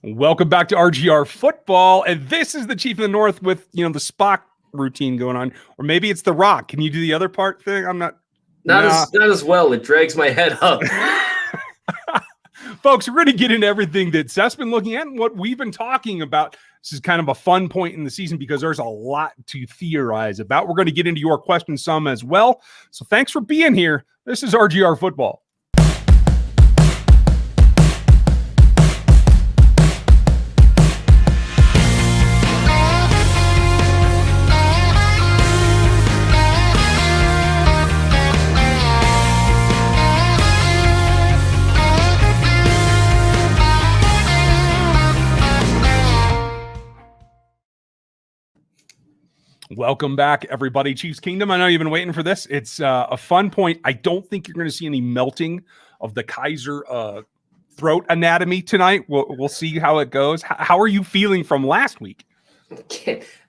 Welcome back to RGR Football, and this is the Chief of the North with the Spock routine going on, or maybe it's the Rock. Can you do the other part thing? I'm not as well. It drags my head up. Folks, we're going to get into everything that Seth's been looking at and what we've been talking about. This is kind of a fun point in the season because there's a lot to theorize about. We're going to get into your questions some as well. So thanks for being here. This is RGR Football. Welcome back, everybody. Chiefs Kingdom. I know you've been waiting for this. It's a fun point. I don't think you're going to see any melting of the Kaiser throat anatomy tonight. We'll see how it goes. How are you feeling from last week?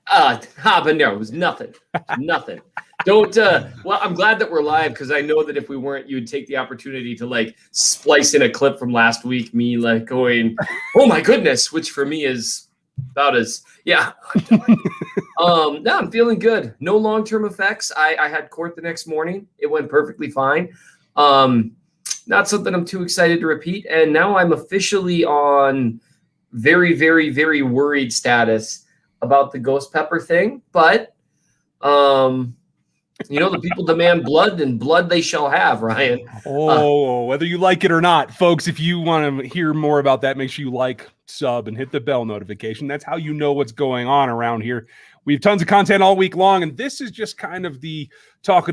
Habanero was nothing. Nothing. Don't. Well, I'm glad that we're live because I know that if we weren't, you would take the opportunity to splice in a clip from last week. Me going, oh my goodness, which for me is about as no, I'm feeling good. No long-term effects. I had court the next morning. It went perfectly fine. Not something I'm too excited to repeat. And now I'm officially on very, very, very worried status about the ghost pepper thing. But the people demand blood, and blood they shall have, Ryan. Whether you like it or not, folks, if you want to hear more about that, make sure you like, sub, and hit the bell notification. That's how you know what's going on around here. We have tons of content all week long, and this is just kind of the talk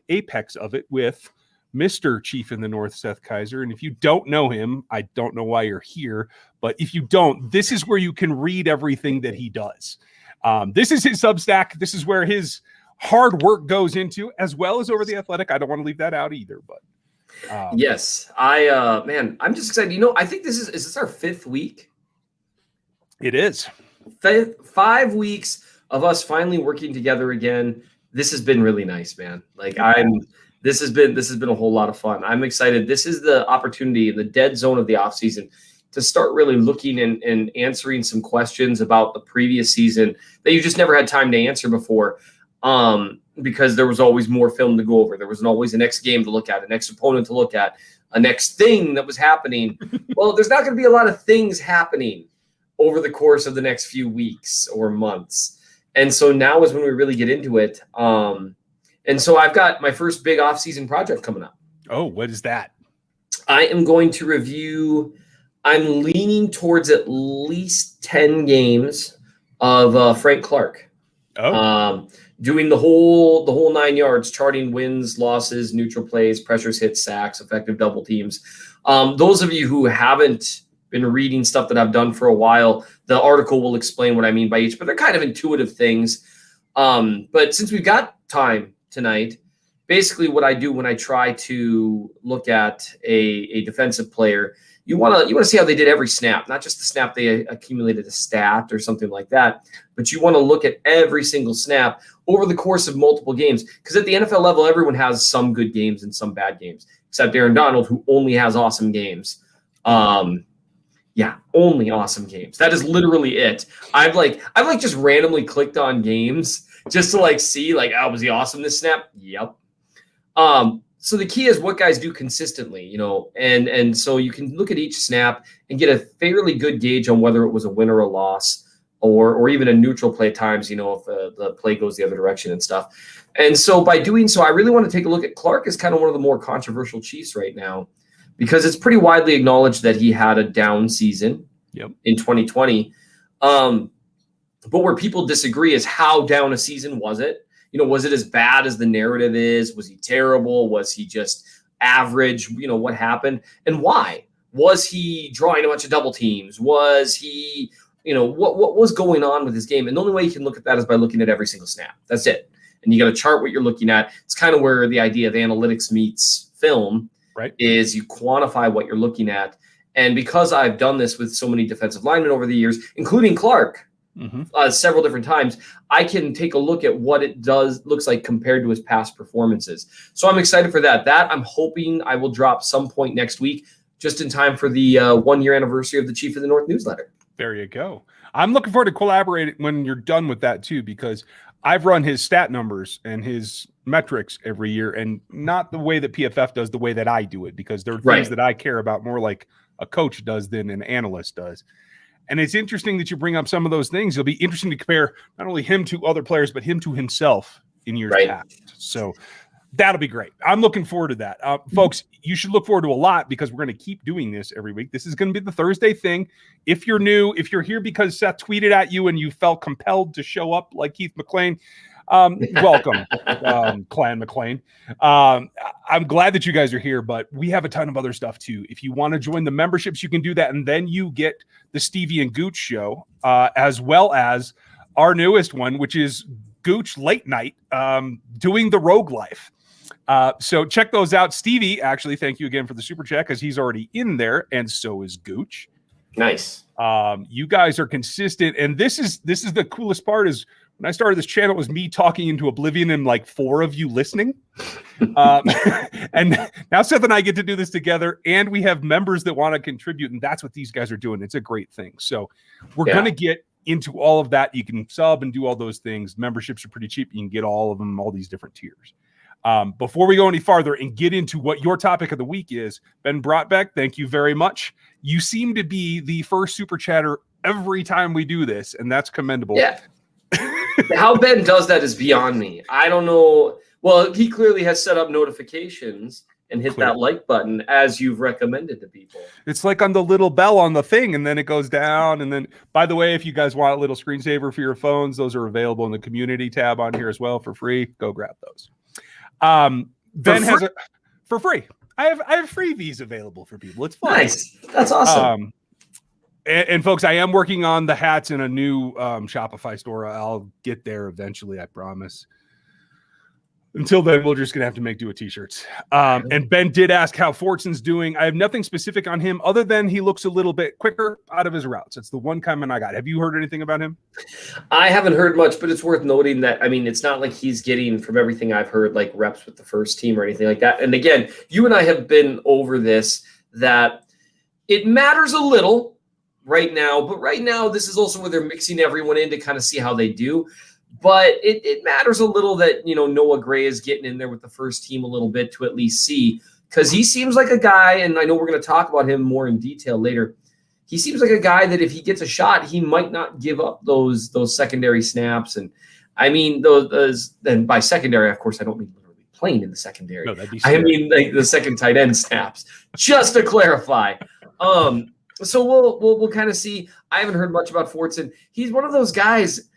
apex of it with Mr. Chief in the North, Seth Kaiser. And if you don't know him, I don't know why you're here, but if you don't, this is where you can read everything that he does. This is his Substack. This is where his hard work goes into, as well as Over the Athletic. I don't want to leave that out either, but yes, I'm just excited. I think is this our 5th week? It is 5 weeks of us finally working together again. This has been really nice, man. This has been a whole lot of fun. I'm excited. This is the opportunity in the dead zone of the offseason to start really looking and answering some questions about the previous season that you just never had time to answer before. Because there was always more film to go over. There wasn't always a next game to look at, a next opponent to look at, a next thing that was happening. Well, there's not going to be a lot of things happening over the course of the next few weeks or months. And so now is when we really get into it. And so I've got my first big off-season project coming up. Oh, what is that? I am going to review, I'm leaning towards at least 10 games of Frank Clark. Oh. Doing the whole 9 yards, charting wins, losses, neutral plays, pressures, hits, sacks, effective double teams. Those of you who haven't been reading stuff that I've done for a while, the article will explain what I mean by each, but they're kind of intuitive things. But since we've got time tonight, basically what I do when I try to look at a defensive player, you want to see how they did every snap, not just the snap they accumulated a stat or something like that, but you want to look at every single snap over the course of multiple games. Because at the NFL level, everyone has some good games and some bad games, except Aaron Donald, who only has awesome games. Only awesome games. That is literally it. I've just randomly clicked on games just to see was he awesome this snap? Yep. So the key is what guys do consistently, and so you can look at each snap and get a fairly good gauge on whether it was a win or a loss, or even a neutral play at times, if the play goes the other direction and stuff. And so by doing so, I really want to take a look at Clark as kind of one of the more controversial Chiefs right now, because it's pretty widely acknowledged that he had a down season in 2020. But where people disagree is how down a season was it? Was it as bad as the narrative is? Was he terrible? Was he just average? What happened and why? Was he drawing a bunch of double teams? Was he, what was going on with his game? And the only way you can look at that is by looking at every single snap. That's it. And you got to chart what you're looking at. It's kind of where the idea of analytics meets film, right? Is you quantify what you're looking at. And because I've done this with so many defensive linemen over the years, including Clark, several different times, I can take a look at what it looks like compared to his past performances. So I'm excited for that. That I'm hoping I will drop some point next week just in time for the 1-year anniversary of the Chief of the North newsletter. There you go. I'm looking forward to collaborating when you're done with that too, because I've run his stat numbers and his metrics every year, and not the way that PFF does, the way that I do it, because there are things that I care about more like a coach does than an analyst does. And it's interesting that you bring up some of those things. It'll be interesting to compare not only him to other players, but him to himself in years past. So that'll be great. I'm looking forward to that. Folks, you should look forward to a lot because we're going to keep doing this every week. This is going to be the Thursday thing. If you're new, if you're here because Seth tweeted at you and you felt compelled to show up like Keith McLean, welcome, Clan McLean. I'm glad that you guys are here, but we have a ton of other stuff too. If you want to join the memberships, you can do that. And then you get the Stevie and Gooch show, as well as our newest one, which is Gooch Late Night, doing the Rogue Life. So check those out. Stevie, actually, thank you again for the super chat because he's already in there, and so is Gooch. Nice. You guys are consistent, and this is the coolest part is when I started this channel, it was me talking into oblivion and like 4 of you listening. And now Seth and I get to do this together, and we have members that want to contribute, and that's what these guys are doing. It's a great thing. So we're going to get into all of that. You can sub and do all those things. Memberships are pretty cheap. You can get all of them, all these different tiers. Before we go any farther and get into what your topic of the week is, Ben Brotbeck, thank you very much. You seem to be the first super chatter every time we do this, and that's commendable. Yeah. How Ben does that is beyond me. I don't know. Well, he clearly has set up notifications and hit that like button as you've recommended to people. It's like on the little bell on the thing, and then it goes down. And then, by the way, if you guys want a little screensaver for your phones, those are available in the community tab on here as well for free. Go grab those. Ben has for free. I have freebies available for people. It's fun. Nice. That's awesome. And folks, I am working on the hats in a new Shopify store. I'll get there eventually, I promise. Until then, we're just going to have to make do with t-shirts. And Ben did ask how Fortson's doing. I have nothing specific on him other than he looks a little bit quicker out of his routes. That's the one comment I got. Have you heard anything about him? I haven't heard much, but it's worth noting that, I mean, it's not like he's getting, from everything I've heard, like reps with the first team or anything like that. And again, you and I have been over this, that it matters a little right now, but right now, this is also where they're mixing everyone in to kind of see how they do. But it matters a little that, you know, Noah Gray is getting in there with the first team a little bit to at least see, because he seems like a guy, and I know we're going to talk about him more in detail later. He seems like a guy that if he gets a shot, he might not give up those secondary snaps. And I mean, those and by secondary, of course, I don't mean literally playing in the secondary. No, that'd be I mean like the second tight end snaps, just to clarify. So we'll kind of see. I haven't heard much about Fortson. He's one of those guys.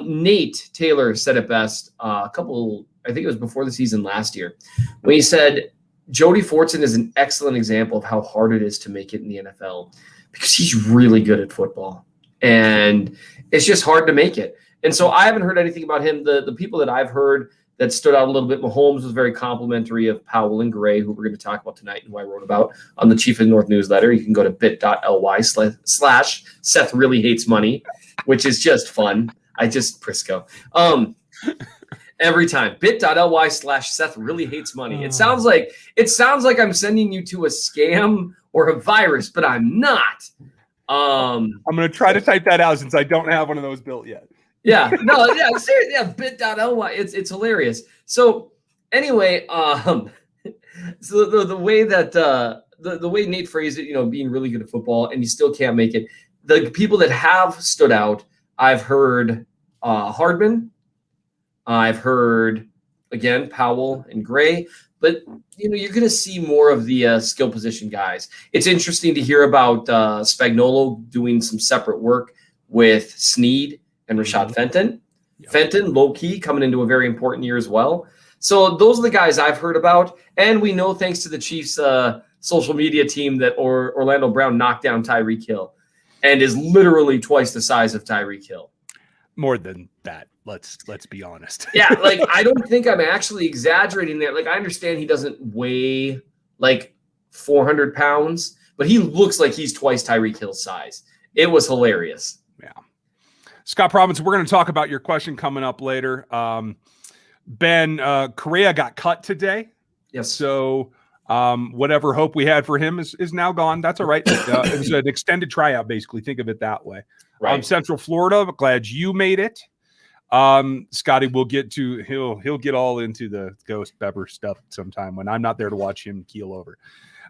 Nate Taylor said it best I think it was before the season last year, when he said Jody Fortson is an excellent example of how hard it is to make it in the NFL because he's really good at football and it's just hard to make it. And so I haven't heard anything about him. The people that I've heard that stood out a little bit, Mahomes was very complimentary of Powell and Gray, who we're going to talk about tonight and who I wrote about on the Chief of the North newsletter. You can go to bit.ly/Seth really hates money, which is just fun. Prisco. Every time bit.ly/Seth really hates money. It sounds like I'm sending you to a scam or a virus, but I'm not. I'm going to try to type that out since I don't have one of those built yet. Yeah, no, yeah, seriously, yeah, bit.ly. It's hilarious. So anyway, so the way that the way Nate phrased it, you know, being really good at football and you still can't make it. The people that have stood out, I've heard Hardman. I've heard, again, Powell and Gray. But, you know, you're going to see more of the skill position guys. It's interesting to hear about Spagnuolo doing some separate work with Snead and Rashad Fenton. Yep. Fenton, low-key, coming into a very important year as well. So those are the guys I've heard about. And we know, thanks to the Chiefs' social media team, that Orlando Brown knocked down Tyreek Hill and is literally twice the size of Tyreek Hill. More than that. Let's be honest. Yeah, like I don't think I'm actually exaggerating there. Like I understand he doesn't weigh like 400 pounds, but he looks like he's twice Tyreek Hill's size. It was hilarious. Yeah. Scott Province, we're going to talk about your question coming up later. Ben, Correa got cut today. Yes. So Whatever hope we had for him is now gone. That's all right. It was an extended tryout, basically. Think of it that way. Right. Central Florida, glad you made it. Scotty will get to he'll get all into the ghost pepper stuff sometime when I'm not there to watch him keel over.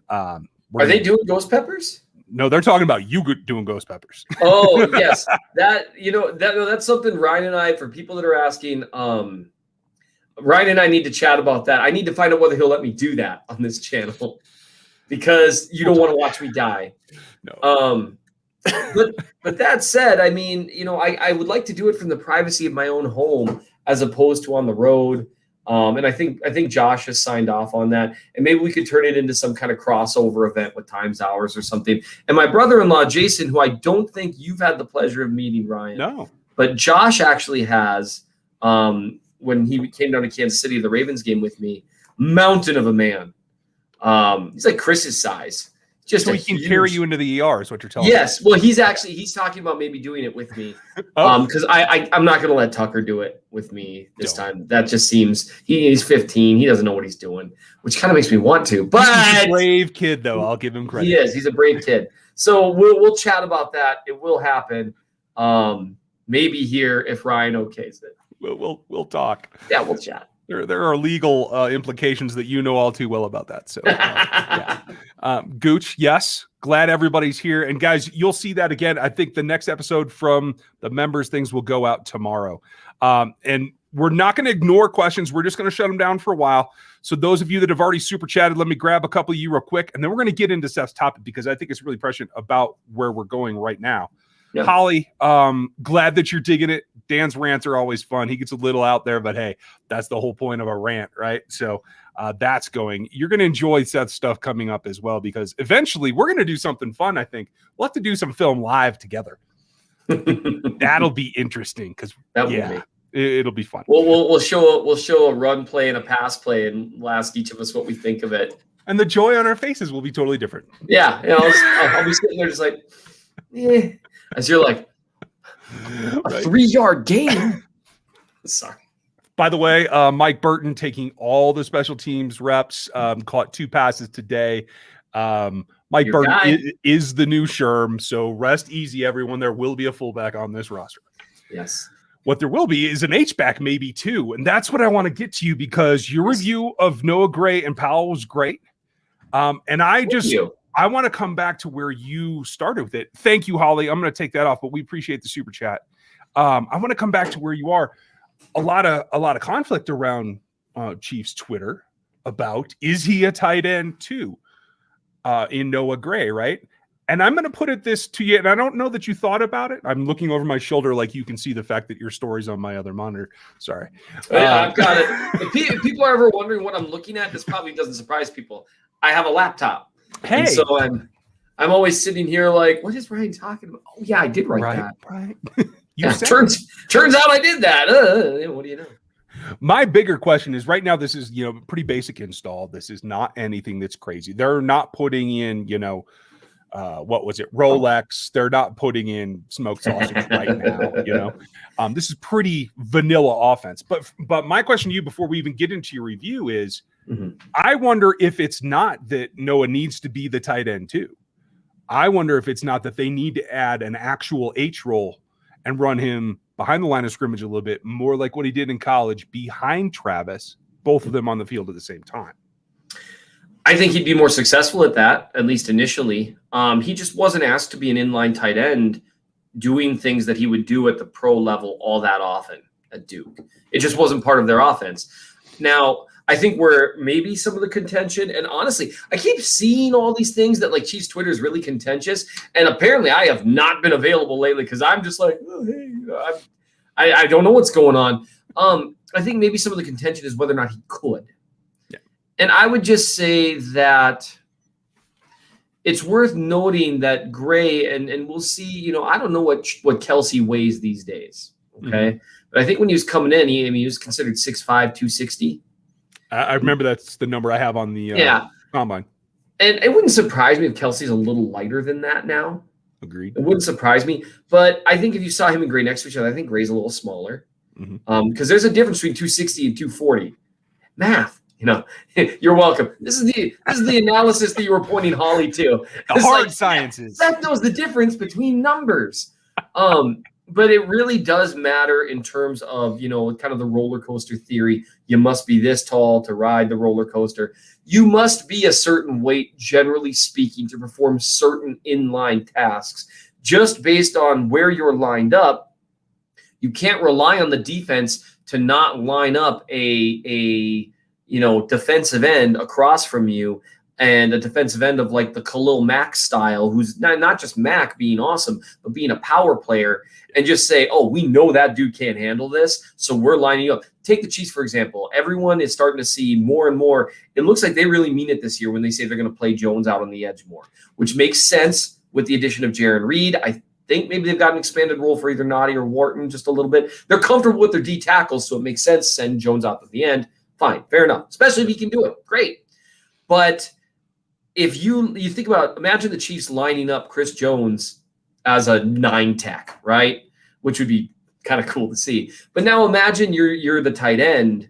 Are they doing ghost peppers? No, they're talking about you doing ghost peppers. Oh, yes. That's something Ryan and I, for people that are asking, Ryan and I need to chat about that. I need to find out whether he'll let me do that on this channel because you don't want to watch me die. No. But that said, I mean, I would like to do it from the privacy of my own home as opposed to on the road. And I think Josh has signed off on that. And maybe we could turn it into some kind of crossover event with Times Hours or something. And my brother-in-law, Jason, who I don't think you've had the pleasure of meeting, Ryan. No. But Josh actually has, when he came down to Kansas City, the Ravens game with me, mountain of a man. He's like Chris's size. Just so he can carry you into the ER is what you're telling me. Yes. Well, he's talking about maybe doing it with me. Because I'm not going to let Tucker do it with me this time. That just seems he's 15. He doesn't know what he's doing, which kind of makes me want to. But he's a brave kid, though. I'll give him credit. He is. He's a brave kid. So we'll chat about that. It will happen. Maybe here if Ryan okays it. We'll talk. Yeah, we'll chat. There are legal implications that you know all too well about that. So, yeah. Gooch, yes. Glad everybody's here. And guys, you'll see that again. I think the next episode from the members things will go out tomorrow. And we're not going to ignore questions. We're just going to shut them down for a while. So those of you that have already super chatted, let me grab a couple of you real quick. And then we're going to get into Seth's topic because I think it's really prescient about where we're going right now. Yeah. Holly, glad that you're digging it. Dan's rants are always fun. He gets a little out there, but hey, that's the whole point of a rant, right? So that's going. You're going to enjoy Seth's stuff coming up as well because eventually we're going to do something fun, I think. We'll have to do some film live together. That'll be interesting because, it'll be fun. We'll show a run play and a pass play and we'll ask each of us what we think of it. And the joy on our faces will be totally different. Yeah. I'll be sitting there just like, as you're like, a 3-yard gain. Sorry. By the way, Mike Burton taking all the special teams reps, caught 2 passes today. Mike Your Burton is the new Sherm, so rest easy, everyone. There will be a fullback on this roster. Yes. What there will be is an H-back maybe too, and that's what I want to get to you because your review of Noah Gray and Powell was great. And I want to come back to where you started with it. Thank you, Holly. I'm going to take that off, but we appreciate the super chat. I want to come back to where you are. A lot of conflict around Chiefs Twitter about is he a tight end too in Noah Gray, right? And I'm going to put this to you, and I don't know that you thought about it. I'm looking over my shoulder like you can see the fact that your story's on my other monitor. Sorry. I've got it. If people are ever wondering what I'm looking at, this probably doesn't surprise people. I have a laptop. Hey, and so I'm always sitting here like, what is Ryan talking about? Oh yeah, I did write that. Right. Turns out I did that. What do you know? My bigger question is right now. This is pretty basic install. This is not anything that's crazy. They're not putting in what was it, Rolex. They're not putting in smoked sausage right now. This is pretty vanilla offense. But my question to you before we even get into your review is. Mm-hmm. I wonder if it's not that Noah needs to be the tight end too. I wonder if it's not that they need to add an actual H role and run him behind the line of scrimmage a little bit more like what he did in college behind Travis, both of them on the field at the same time. I think he'd be more successful at that, at least initially. He just wasn't asked to be an inline tight end doing things that he would do at the pro level all that often at Duke. It just wasn't part of their offense. Now, I think where maybe some of the contention, and honestly, I keep seeing all these things that like Chiefs Twitter is really contentious, and apparently I have not been available lately because I'm just like, I don't know what's going on. I think maybe some of the contention is whether or not he could. Yeah. And I would just say that it's worth noting that Gray, and we'll see, I don't know what Kelsey weighs these days, okay? Mm-hmm. But I think when he was coming in, he was considered 6'5", 260. I remember that's the number I have on the combine. And it wouldn't surprise me if Kelsey's a little lighter than that now. Agreed. It wouldn't surprise me. But I think if you saw him and Gray next to each other, I think Gray's a little smaller. Because there's a difference between 260 and 240. Math. You're welcome. This is the analysis that you were pointing Holly to. The hard sciences. Seth knows the difference between numbers. But it really does matter in terms of, kind of the roller coaster theory. You must be this tall to ride the roller coaster. You must be a certain weight, generally speaking, to perform certain inline tasks. Just based on where you're lined up, you can't rely on the defense to not line up a defensive end across from you, and a defensive end of like the Khalil Mack style, who's not just Mack being awesome, but being a power player, and just say, oh, we know that dude can't handle this, so we're lining up. Take the Chiefs, for example. Everyone is starting to see more and more. It looks like they really mean it this year when they say they're going to play Jones out on the edge more, which makes sense with the addition of Jaron Reed. I think maybe they've got an expanded role for either Naughty or Wharton just a little bit. They're comfortable with their D tackles, so it makes sense to send Jones out at the end. Fine, fair enough, especially if he can do it. Great. But if you think about, imagine the Chiefs lining up Chris Jones as a 9 tech, right? Which would be kind of cool to see. But now imagine you're the tight end,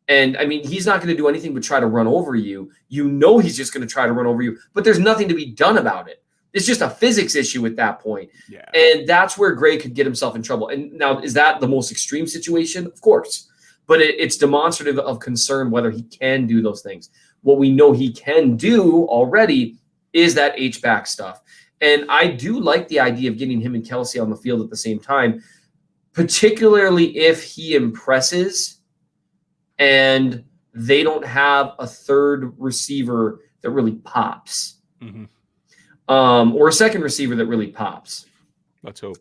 and I mean, he's not going to do anything but try to run over you. He's just going to try to run over you, but there's nothing to be done about it. It's just a physics issue at that point. Yeah. And that's where Gray could get himself in trouble. And now, is that the most extreme situation? Of course. But it's demonstrative of concern whether he can do those things. What we know he can do already is that H-back stuff. And I do like the idea of getting him and Kelsey on the field at the same time, particularly if he impresses and they don't have a third receiver that really pops. Mm-hmm. Or a second receiver that really pops. Let's hope.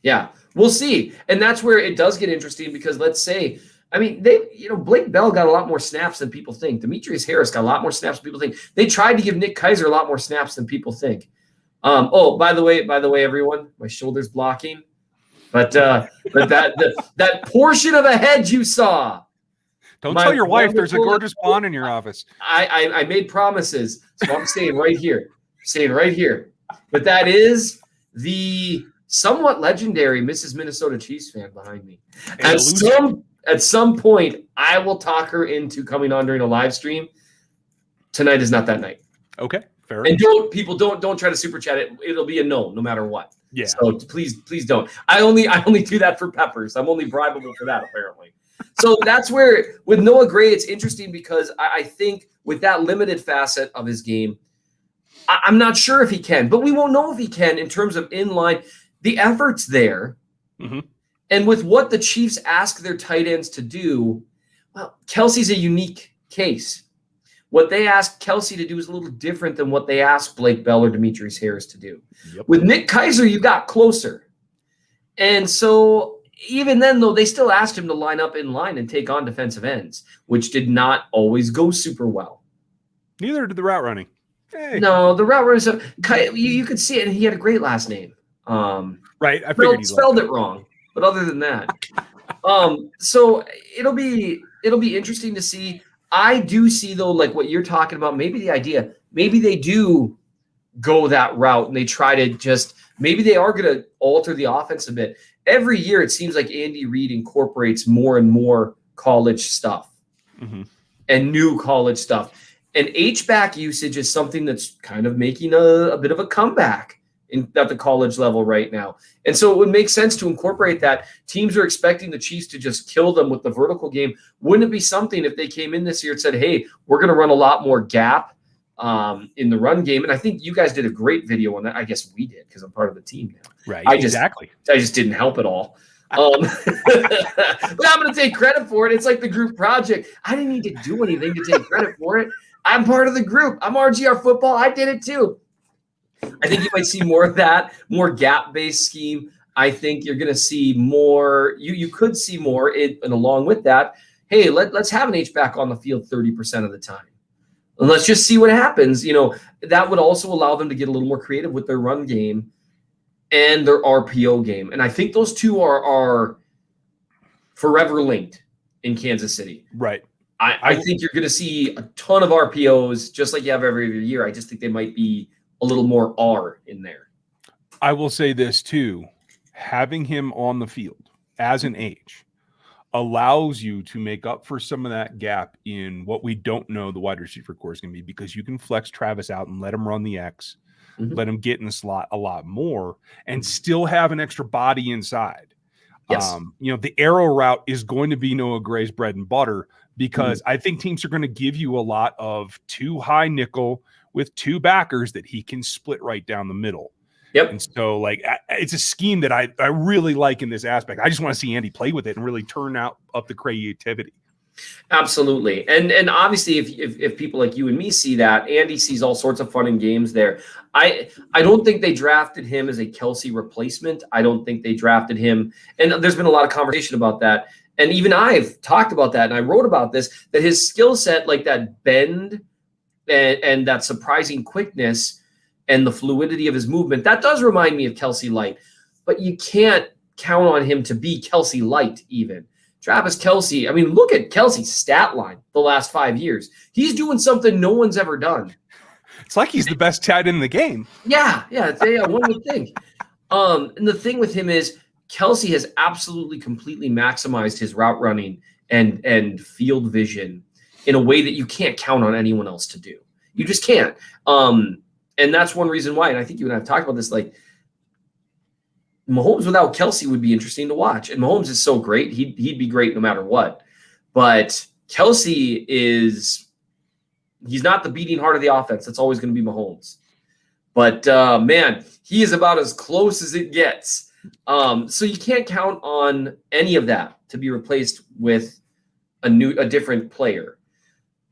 Yeah, we'll see. And that's where it does get interesting, because let's say, I mean, Blake Bell got a lot more snaps than people think. Demetrius Harris got a lot more snaps than people think. They tried to give Nick Keiser a lot more snaps than people think. By the way, everyone, my shoulder's blocking. But that portion of a head you saw. Don't tell your wife there's a gorgeous pond in your office. I made promises, so I'm staying right here. But that is the somewhat legendary Mrs. Minnesota Chiefs fan behind me. At some point, I will talk her into coming on during a live stream. Tonight is not that night. Okay, fair and enough. Don't try to super chat it. It'll be a no matter what. Yeah. So please don't. I only do that for peppers. I'm only bribable for that, apparently. So that's where with Noah Gray, it's interesting, because I think with that limited facet of his game, I'm not sure if he can, but we won't know if he can in terms of inline. The effort's there. Mm-hmm. And with what the Chiefs ask their tight ends to do, well, Kelsey's a unique case. What they ask Kelsey to do is a little different than what they ask Blake Bell or Demetrius Harris to do. Yep. With Nick Keiser, you got closer. And so even then, though, they still asked him to line up in line and take on defensive ends, which did not always go super well. Neither did the route running. Hey. No, the route running, you could see it, and he had a great last name. Right, I figured he spelled it wrong. But other than that, so it'll be interesting to see. I do see, though, like what you're talking about, maybe they do go that route and they try to maybe they are going to alter the offense a bit. Every year, it seems like Andy Reid incorporates more and more college stuff and new college stuff. And H-back usage is something that's kind of making a bit of a comeback at the college level right now. And so it would make sense to incorporate that. Teams are expecting the Chiefs to just kill them with the vertical game. Wouldn't it be something if they came in this year and said, hey, we're going to run a lot more gap in the run game? And I think you guys did a great video on that. I guess we did, because I'm part of the team now. Right, exactly. I just didn't help at all. But I'm going to take credit for it. It's like the group project. I didn't need to do anything to take credit for it. I'm part of the group. I'm RGR football. I did it too. I think you might see more of that, more gap-based scheme. I think you're going to see more. You could see more, and along with that, hey, let's have an H-back on the field 30% of the time. And let's just see what happens. That would also allow them to get a little more creative with their run game and their RPO game. And I think those two are forever linked in Kansas City. Right. I think you're going to see a ton of RPOs, just like you have every other year. I just think they might be a little more R in there. I will say this too, having him on the field as an H allows you to make up for some of that gap in what we don't know the wide receiver core is going to be, because you can flex Travis out and let him run the X, let him get in the slot a lot more, and still have an extra body inside. Yes. The arrow route is going to be Noah Gray's bread and butter, because I think teams are going to give you a lot of 2 high nickel with 2 backers that he can split right down the middle. Yep. And so, like, it's a scheme that I really like in this aspect. I just want to see Andy play with it and really turn up the creativity. Absolutely. And obviously, if people like you and me see that, Andy sees all sorts of fun and games there. I don't think they drafted him as a Kelsey replacement. I don't think they drafted him. And there's been a lot of conversation about that. And even I've talked about that, and I wrote about this, that his skill set, like that bend and that surprising quickness and the fluidity of his movement, that does remind me of Kelsey Light. But you can't count on him to be Kelsey Light even. Travis Kelce, I mean, look at Kelsey's stat line the last 5 years. He's doing something no one's ever done. It's like he's the best tight end in the game. Yeah, one would think. And the thing with him is Kelce has absolutely completely maximized his route running and field vision in a way that you can't count on anyone else to do. You just can't. And that's one reason why, and I think you and I have talked about this, like, Mahomes without Kelce would be interesting to watch. And Mahomes is so great. He'd be great no matter what. But Kelce he's not the beating heart of the offense. That's always going to be Mahomes. But, man, he is about as close as it gets. So you can't count on any of that to be replaced with a different player.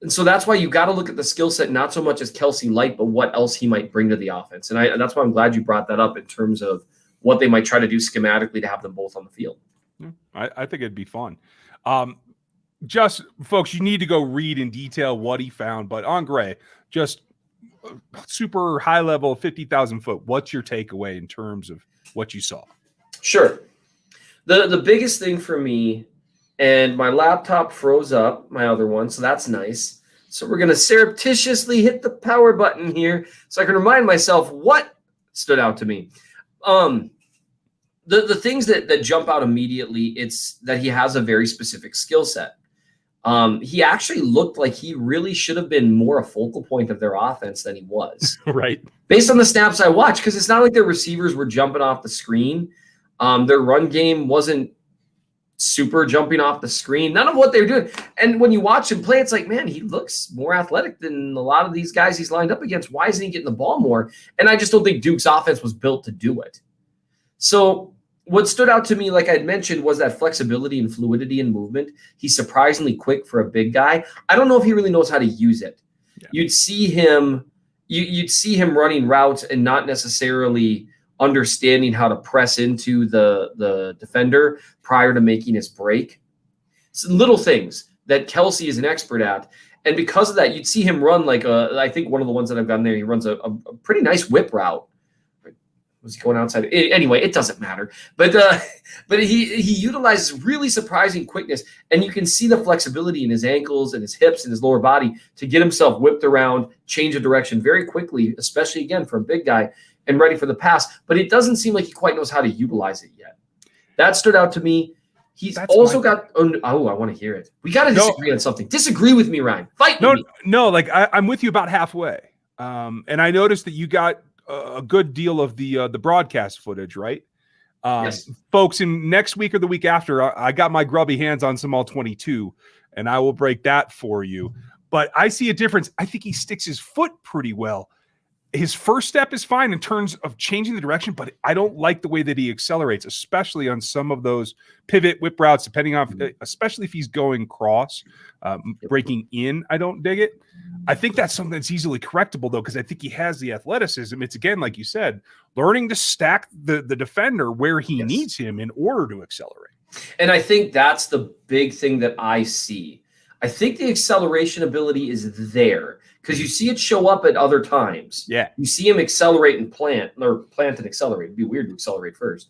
And so that's why you got to look at the skill set, not so much as Kelce Light, but what else he might bring to the offense. And that's why I'm glad you brought that up in terms of what they might try to do schematically to have them both on the field. I think it'd be fun. Just, folks, you need to go read in detail what he found. But on Gray, just super high level, 50,000 foot. What's your takeaway in terms of what you saw? Sure. The biggest thing for me, and my laptop froze up, my other one, so that's nice. So we're going to surreptitiously hit the power button here so I can remind myself what stood out to me. The things that jump out immediately, it's that he has a very specific skill set. He actually looked like he really should have been more a focal point of their offense than he was. Right. Based on the snaps I watched, because it's not like their receivers were jumping off the screen. Their run game wasn't super jumping off the screen. None of what they were doing. And when you watch him play, it's like, man, he looks more athletic than a lot of these guys he's lined up against. Why isn't he getting the ball more? And I just don't think Duke's offense was built to do it. So what stood out to me, like I'd mentioned, was that flexibility and fluidity in movement. He's surprisingly quick for a big guy. I don't know if he really knows how to use it. Yeah. You'd see him running routes and not necessarily understanding how to press into the defender prior to making his break. It's little things that Kelce is an expert at. And because of that, you'd see him run like I think one of the ones that I've gotten there, he runs a pretty nice whip route. Was he going outside? Anyway, it doesn't matter. But he utilizes really surprising quickness, and you can see the flexibility in his ankles and his hips and his lower body to get himself whipped around, change of direction very quickly, especially, again, for a big guy, and ready for the pass. But it doesn't seem like he quite knows how to utilize it yet. That stood out to me. He's also got – I want to hear it. We got to disagree on something. Disagree with me, Ryan. Fight with me. No, like I'm with you about halfway. And I noticed that you got – a good deal of the broadcast footage, right? Yes. Folks, in next week or the week after, I got my grubby hands on some all-22, and I will break that for you. But I see a difference. I think he sticks his foot pretty well. His first step is fine in terms of changing the direction, but I don't like the way that he accelerates, especially on some of those pivot whip routes, depending on, especially if he's going cross, breaking in. I don't dig it. I think that's something that's easily correctable, though, because I think he has the athleticism. It's, again, like you said, learning to stack the defender where he needs him in order to accelerate. And I think that's the big thing that I see. I think the acceleration ability is there because you see it show up at other times. Yeah. You see him accelerate and plant and accelerate. It'd be weird to accelerate first.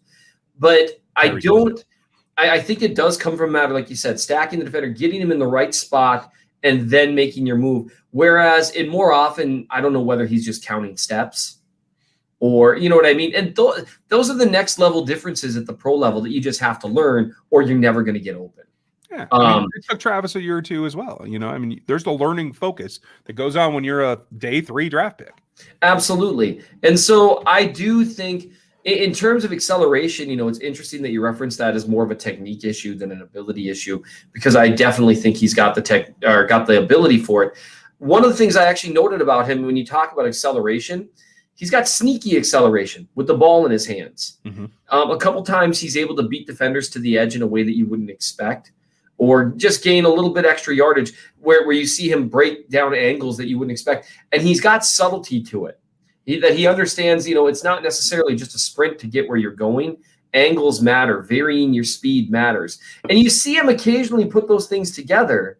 But I think it does come from a matter, like you said, stacking the defender, getting him in the right spot, and then making your move. Whereas in more often, I don't know whether he's just counting steps or, you know what I mean? And those are the next level differences at the pro level that you just have to learn or you're never going to get open. Yeah, I mean, it took Travis a year or two as well. You know, I mean, there's the learning focus that goes on when you're a day 3 draft pick. Absolutely. And so I do think in terms of acceleration, you know, it's interesting that you referenced that as more of a technique issue than an ability issue, because I definitely think he's got the ability for it. One of the things I actually noted about him when you talk about acceleration, he's got sneaky acceleration with the ball in his hands. Mm-hmm. A couple times he's able to beat defenders to the edge in a way that you wouldn't expect, or just gain a little bit extra yardage where you see him break down angles that you wouldn't expect. And he's got subtlety to it, that he understands, you know, it's not necessarily just a sprint to get where you're going. Angles matter. Varying your speed matters. And you see him occasionally put those things together.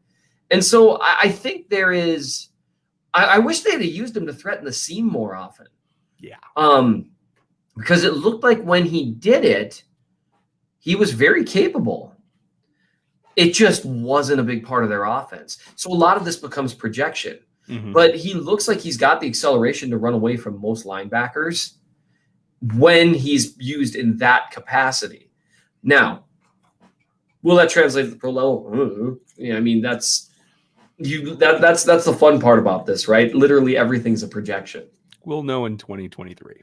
And so I think there is – I wish they had used him to threaten the seam more often. Yeah. Because it looked like when he did it, he was very capable. It just wasn't a big part of their offense. So a lot of this becomes projection. Mm-hmm. But he looks like he's got the acceleration to run away from most linebackers when he's used in that capacity. Now, will that translate to the pro level? Yeah, I mean, that's the fun part about this, right? Literally everything's a projection. We'll know in 2023.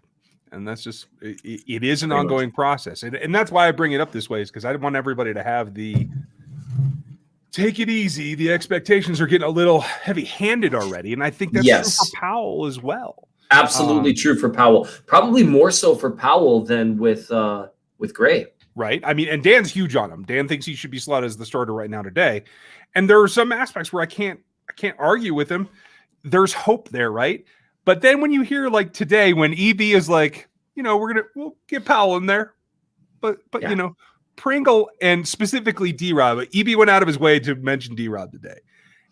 And that's just it is an ongoing process. And that's why I bring it up this way, is because I want everybody to have the take it easy. The expectations are getting a little heavy-handed already, and I think that's true for Powell as well. Absolutely true for Powell. Probably more so for Powell than with Gray. Right. I mean, and Dan's huge on him. Dan thinks he should be slotted as the starter right now today. And there are some aspects where I can't argue with him. There's hope there, right? But then when you hear like today, when EB is like, you know, we'll get Powell in there, but yeah. You know, Pringle and specifically D-Rob, but EB went out of his way to mention D-Rob today.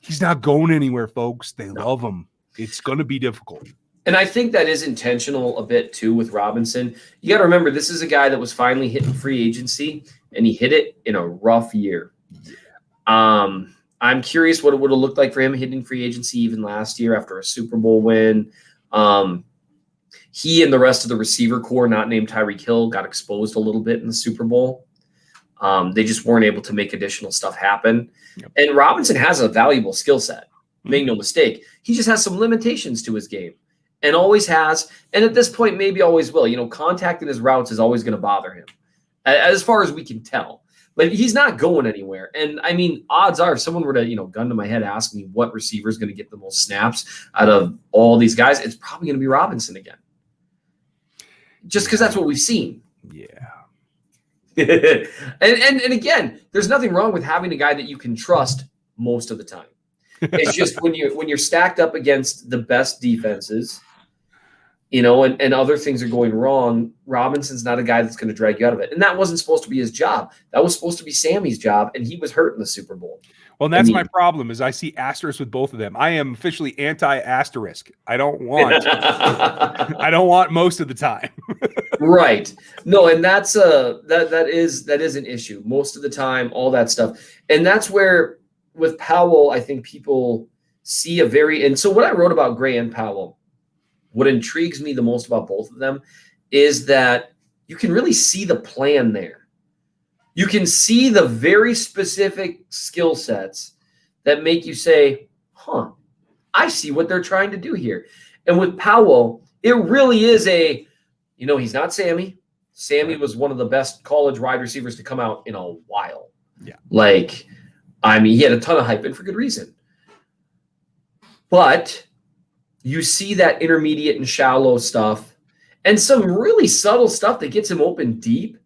He's not going anywhere, folks. They love him. It's going to be difficult. And I think that is intentional a bit too with Robinson. You got to remember, this is a guy that was finally hitting free agency, and he hit it in a rough year. I'm curious what it would have looked like for him hitting free agency even last year after a Super Bowl win. He and the rest of the receiver core, not named Tyreek Hill, got exposed a little bit in the Super Bowl. They just weren't able to make additional stuff happen. Yep. And Robinson has a valuable skill set. Make no mistake. He just has some limitations to his game, and always has. And at this point, maybe always will. You know, contacting his routes is always going to bother him, as far as we can tell. But he's not going anywhere. And, I mean, odds are if someone were to, you know, gun to my head, ask me what receiver is going to get the most snaps out of all these guys, it's probably going to be Robinson again. Just because that's what we've seen. Yeah. and again, there's nothing wrong with having a guy that you can trust most of the time. It's just when you're stacked up against the best defenses, you know, and other things are going wrong, Robinson's not a guy that's going to drag you out of it. And that wasn't supposed to be his job. That was supposed to be Sammy's job, and he was hurt in the Super Bowl. Well, and that's my problem is I see asterisk with both of them. I am officially anti-asterisk. I don't want most of the time. Right. No, and that's that is an issue most of the time, all that stuff. And that's where with Powell, I think people see and so what I wrote about Gray and Powell, what intrigues me the most about both of them is that you can really see the plan there. You can see the very specific skill sets that make you say, huh, I see what they're trying to do here. And with Powell, it really is you know, he's not Sammy. Sammy was one of the best college wide receivers to come out in a while. Yeah. Like, I mean, he had a ton of hype, and for good reason. But you see that intermediate and shallow stuff and some really subtle stuff that gets him open deep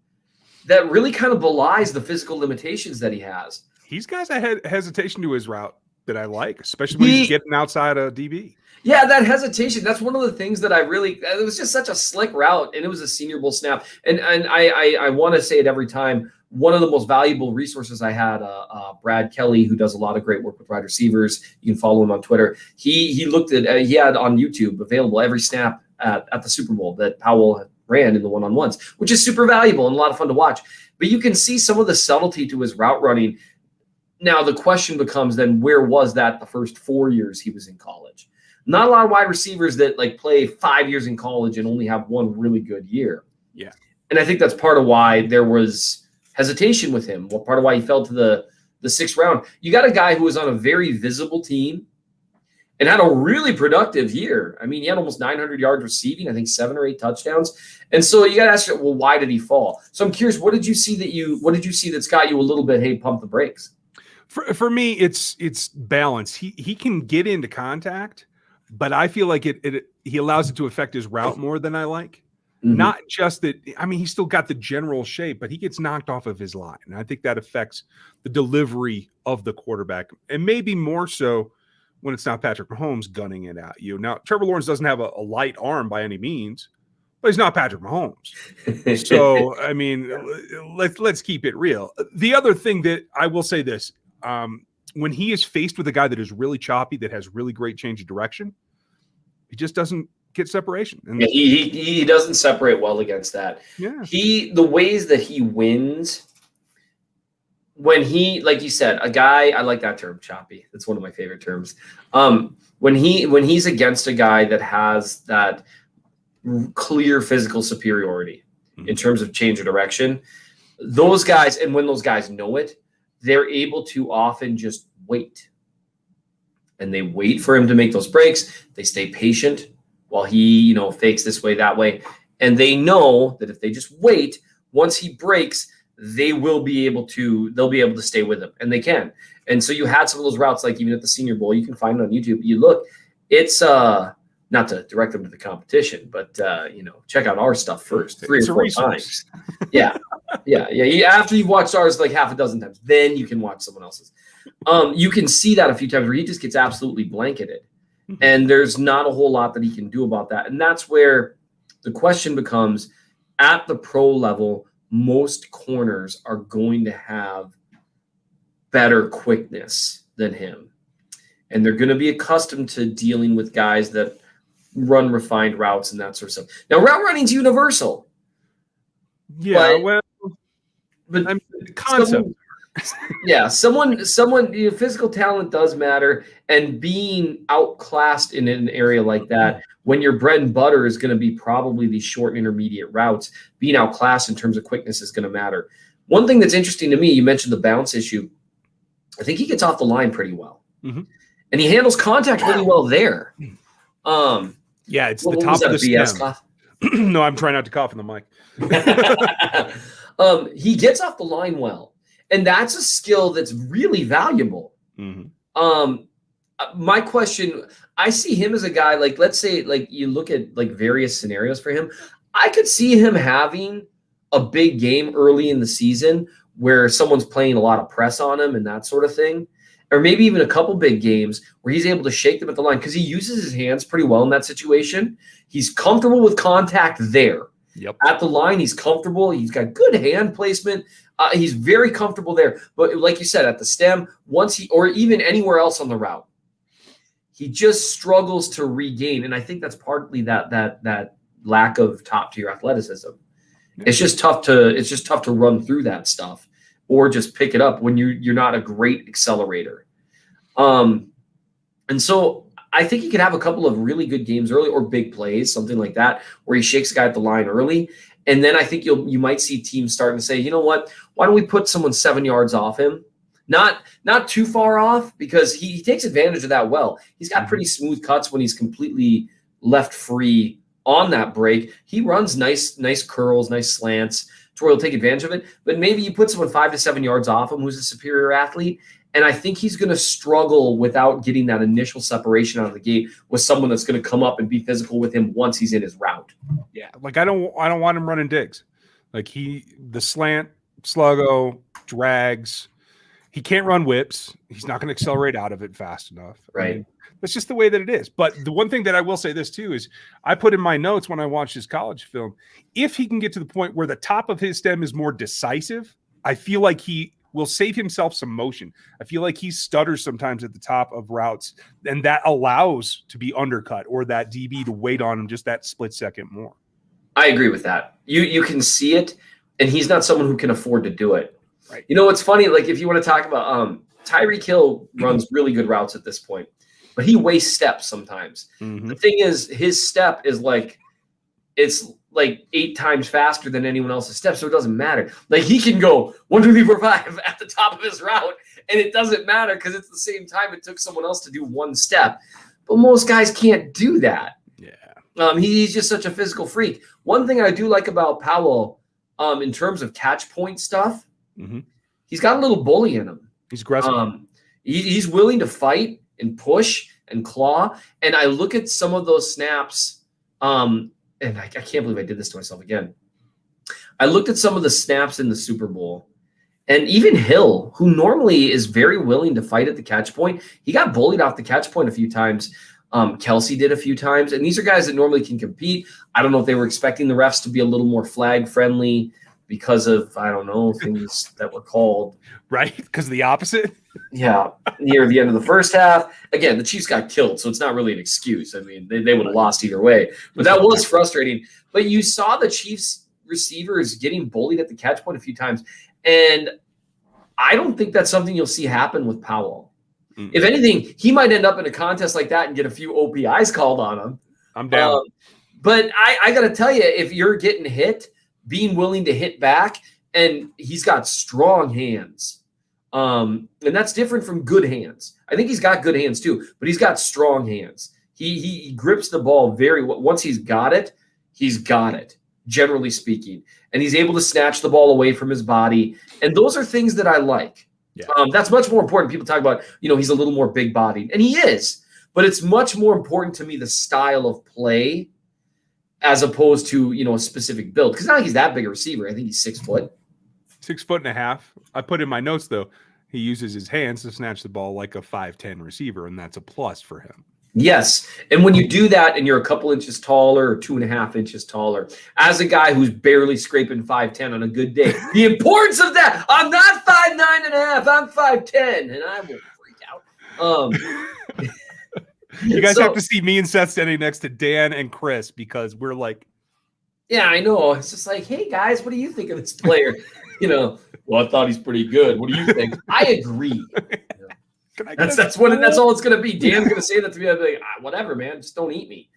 that really kind of belies the physical limitations that he has. He's got a hesitation to his route that I like, especially when he's getting outside of DB. Yeah, that hesitation. That's one of the things that it was just such a slick route, and it was a Senior Bowl snap. And I want to say it every time. One of the most valuable resources I had, Brad Kelly, who does a lot of great work with wide receivers. You can follow him on Twitter. He looked at, he had on YouTube available every snap at the Super Bowl that Powell ran in the one-on-ones, which is super valuable and a lot of fun to watch. But you can see some of the subtlety to his route running. Now the question becomes then, where was that the first 4 years he was in college? Not a lot of wide receivers that like play 5 years in college and only have one really good year. Yeah. And I think that's part of why there was hesitation with him. Part of why he fell to the the 6th round. You got a guy who was on a very visible team and had a really productive year. I mean, he had almost 900 yards receiving, I think 7 or 8 touchdowns. And so you got to ask yourself, well, why did he fall? So I'm curious, what did you see that's got you a little bit, hey, pump the brakes? For me, it's balance. He can get into contact, but I feel like he allows it to affect his route more than I like. Mm-hmm. Not just that. I mean, he's still got the general shape, but he gets knocked off of his line. And I think that affects the delivery of the quarterback, and maybe more so when it's not Patrick Mahomes gunning it at you. Now, Trevor Lawrence doesn't have a light arm by any means, but he's not Patrick Mahomes. So, I mean, let's keep it real. The other thing that I will say this, when he is faced with a guy that is really choppy, that has really great change of direction, he just doesn't get separation. And yeah, he doesn't separate well against that. Yeah. The ways that he wins, when he, like you said, a guy, I like that term, choppy. That's one of my favorite terms. When he's against a guy that has that clear physical superiority in terms of change of direction, those guys, and when those guys know it, they're able to often just wait. And they wait for him to make those breaks. They stay patient while he, fakes this way, that way. And they know that if they just wait, once he breaks, they'll be able to stay with him, and they can. And so you had some of those routes, like even at the Senior Bowl, you can find it on YouTube. You look, it's not to direct them to the competition, but check out our stuff first, 3 or 4 times. Yeah. After you've watched ours like half a dozen times, then you can watch someone else's. You can see that a few times where he just gets absolutely blanketed, and there's not a whole lot that he can do about that. And that's where the question becomes, at the pro level, most corners are going to have better quickness than him. And they're going to be accustomed to dealing with guys that run refined routes and that sort of stuff. Now, route running is universal. Yeah, but concept. Someone, physical talent does matter, and being outclassed in an area like that, when your bread and butter is going to be probably these short and intermediate routes, being outclassed in terms of quickness is going to matter. One thing that's interesting to me, you mentioned the bounce issue. I think he gets off the line pretty well, and he handles contact really well there. It's the top of the stem. No, I'm trying not to cough in the mic. He gets off the line well. And that's a skill that's really valuable. My question, I see him as a guy, like, let's say, like, you look at like various scenarios for him. I could see him having a big game early in the season where someone's playing a lot of press on him and that sort of thing. Or maybe even a couple big games where he's able to shake them at the line, because he uses his hands pretty well in that situation. He's comfortable with contact there. Yep. At the line, he's comfortable. He's got good hand placement. He's very comfortable there. But like you said, at the stem, or even anywhere else on the route, he just struggles to regain. And I think that's partly that lack of top-tier athleticism. Yeah. It's just tough to run through that stuff or just pick it up when you're not a great accelerator. And so I think he could have a couple of really good games early, or big plays, something like that, where he shakes a guy at the line early. And then I think you might see teams starting to say, you know what, why don't we put someone 7 yards off him? Not too far off, because he takes advantage of that well. He's got pretty smooth cuts when he's completely left free on that break. He runs nice curls, nice slants to where he'll take advantage of it. But maybe you put someone 5 to 7 yards off him who's a superior athlete, and I think he's going to struggle without getting that initial separation out of the gate with someone that's going to come up and be physical with him once he's in his route. Yeah, like I don't want him running digs. Like the slant, sluggo, drags. He can't run whips. He's not going to accelerate out of it fast enough. Right. I mean, that's just the way that it is. But the one thing that I will say this too is I put in my notes when I watched his college film, if he can get to the point where the top of his stem is more decisive, I feel like he will save himself some motion. I feel like he stutters sometimes at the top of routes, and that allows to be undercut or that DB to wait on him just that split second more. I agree with that. You can see it, and he's not someone who can afford to do it. Right. You know, what's funny, like if you want to talk about Tyreek Hill runs really good routes at this point, but he wastes steps sometimes. The thing is, his step is it's like 8 times faster than anyone else's step, so it doesn't matter. Like he can go 1, 2, 3, 4, 5 at the top of his route, and it doesn't matter because it's the same time it took someone else to do one step. But most guys can't do that. Yeah. He's just such a physical freak. One thing I do like about Powell, in terms of catch point stuff, he's got a little bully in him. He's aggressive. He's willing to fight and push and claw. And I look at some of those snaps, and I can't believe I did this to myself again. I looked at some of the snaps in the Super Bowl, and even Hill, who normally is very willing to fight at the catch point, he got bullied off the catch point a few times. Kelsey did a few times, and these are guys that normally can compete. I don't know if they were expecting the refs to be a little more flag friendly because of, I don't know, things that were called. Right? Because of the opposite? Yeah. Near the end of the first half. Again, the Chiefs got killed, so it's not really an excuse. I mean, they would have lost either way. But that was frustrating. But you saw the Chiefs receivers getting bullied at the catch point a few times, and I don't think that's something you'll see happen with Powell. If anything, he might end up in a contest like that and get a few OPIs called on him. I'm down. But I got to tell you, if you're getting hit, being willing to hit back, and he's got strong hands. And that's different from good hands. I think he's got good hands too, but he's got strong hands. He grips the ball very well. Once he's got it, generally speaking. And he's able to snatch the ball away from his body. And those are things that I like. Yeah. That's much more important. People talk about, he's a little more big-bodied. And he is. But it's much more important to me the style of play as opposed to, a specific build. Because not like he's that big a receiver. I think he's 6 foot. 6'1.5". I put in my notes, though, he uses his hands to snatch the ball like a 5'10" receiver, and that's a plus for him. Yes. And when you do that and you're a couple inches taller or 2.5 inches taller, as a guy who's barely scraping 5'10" on a good day, the importance of that, I'm not 5'9.5", I'm 5'10", and I will freak out. You guys have to see me and Seth standing next to Dan and Chris because we're like, yeah, I know. It's just like, hey guys, what do you think of this player? Well, I thought he's pretty good. What do you think? I agree. That's all it's gonna be. Dan's gonna say that to me. I'll be like, whatever, man. Just don't eat me.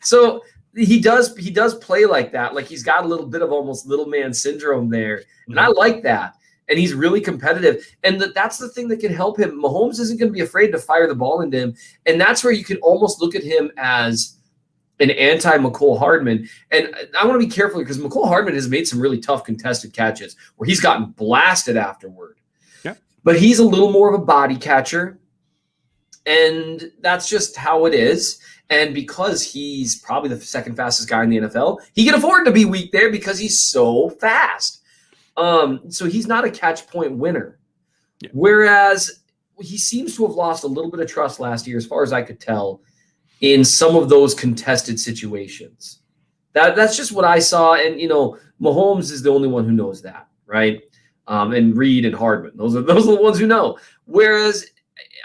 So he does play like that. Like he's got a little bit of almost little man syndrome there, and I like that. And he's really competitive, and that's the thing that can help him. Mahomes isn't going to be afraid to fire the ball into him, and that's where you can almost look at him as an anti-McCole Hardman. And I want to be careful because McCole Hardman has made some really tough contested catches where he's gotten blasted afterward. Yeah. But he's a little more of a body catcher, and that's just how it is. And because he's probably the second fastest guy in the NFL, he can afford to be weak there because he's so fast. So he's not a catch point winner. Yeah. Whereas he seems to have lost a little bit of trust last year, as far as I could tell, in some of those contested situations. That's just what I saw. And, Mahomes is the only one who knows that, right? And Reed and Hardman. Those are the ones who know. Whereas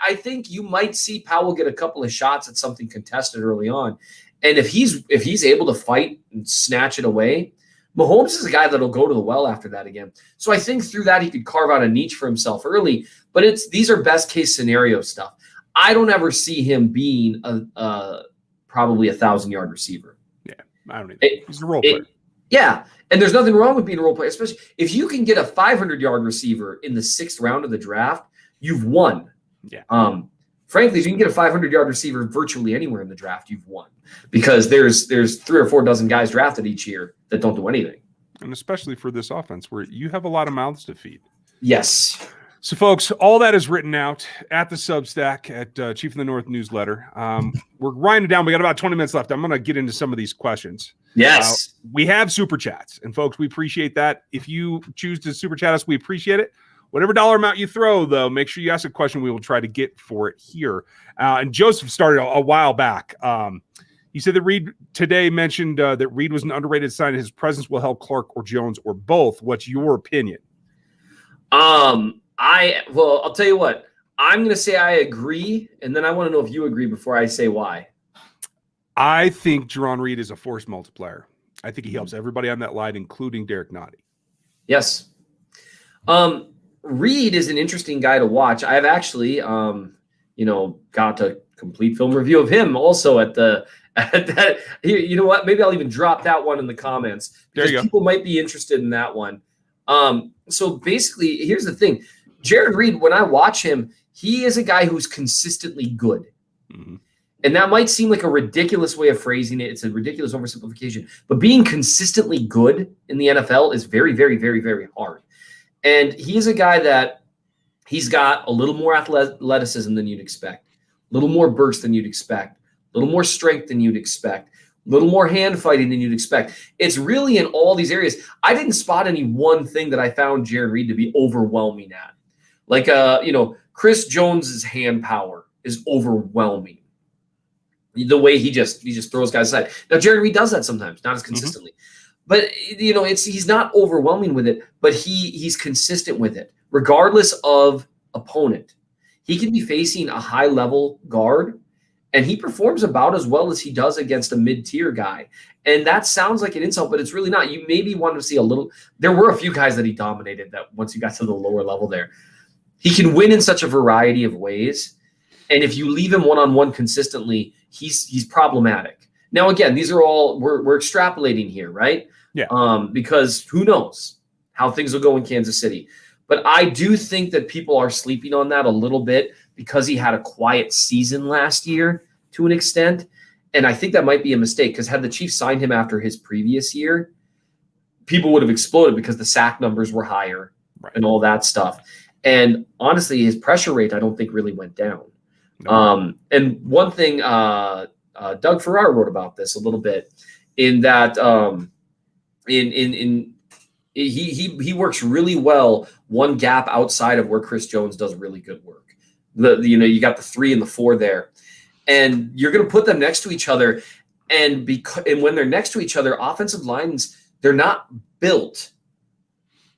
I think you might see Powell get a couple of shots at something contested early on. And if he's able to fight and snatch it away, Mahomes is a guy that'll go to the well after that again. So I think through that he could carve out a niche for himself early. But these are best case scenario stuff. I don't ever see him being probably 1,000-yard receiver. Yeah, I don't either. He's a role player. Yeah, and there's nothing wrong with being a role player, especially if you can get a 500-yard receiver in the 6th round of the draft, you've won. Yeah. Frankly, if you can get a 500-yard receiver virtually anywhere in the draft, you've won because there's 3 or 4 dozen guys drafted each year that don't do anything. And especially for this offense where you have a lot of mouths to feed. Yes. So, folks, all that is written out at the Substack at Chief of the North newsletter. We're grinding down. We got about 20 minutes left. I'm going to get into some of these questions. Yes. We have super chats, and folks, we appreciate that. If you choose to super chat us, we appreciate it. Whatever dollar amount you throw, though, make sure you ask a question. We will try to get for it here. And Joseph started a while back. He said that Reed today mentioned that Reed was an underrated sign. His presence will help Clark or Jones or both. What's your opinion? I'll tell you what. I'm going to say I agree, and then I want to know if you agree before I say why. I think Jerron Reed is a force multiplier. I think he helps everybody on that line, including Derek Nottie. Yes. Reed is an interesting guy to watch. I've actually, got a complete film review of him also at that. You know what? Maybe I'll even drop that one in the comments because people might be interested in that one. So basically, here's the thing. Jared Reed, when I watch him, he is a guy who's consistently good. Mm-hmm. And that might seem like a ridiculous way of phrasing it. It's a ridiculous oversimplification. But being consistently good in the NFL is very, very, very, very hard. And he's a guy that he's got a little more athleticism than you'd expect, a little more burst than you'd expect, a little more strength than you'd expect, a little more hand fighting than you'd expect. It's really in all these areas. I didn't spot any one thing that I found Jared Reed to be overwhelming at. Like, Chris Jones's hand power is overwhelming. The way he just throws guys aside. Now, Jared Reed does that sometimes, not as consistently. But, he's not overwhelming with it, but he's consistent with it, regardless of opponent. He can be facing a high-level guard, and he performs about as well as he does against a mid-tier guy. And that sounds like an insult, but it's really not. You maybe want to see a little – there were a few guys that he dominated that once you got to the lower level there. He can win in such a variety of ways, and if you leave him one-on-one consistently, he's problematic. Now, again, these are all we're extrapolating here, right? Yeah. Because who knows how things will go in Kansas City. But I do think that people are sleeping on that a little bit because he had a quiet season last year to an extent. And I think that might be a mistake because had the Chiefs signed him after his previous year, people would have exploded because the sack numbers were higher and all that stuff. And honestly, his pressure rate, I don't think really went down. No. And one thing, Doug Farrar wrote about this a little bit in that he works really well one gap outside of where Chris Jones does really good work. You got the 3 and the 4 there, and you're going to put them next to each other. And when they're next to each other, offensive lines, they're not built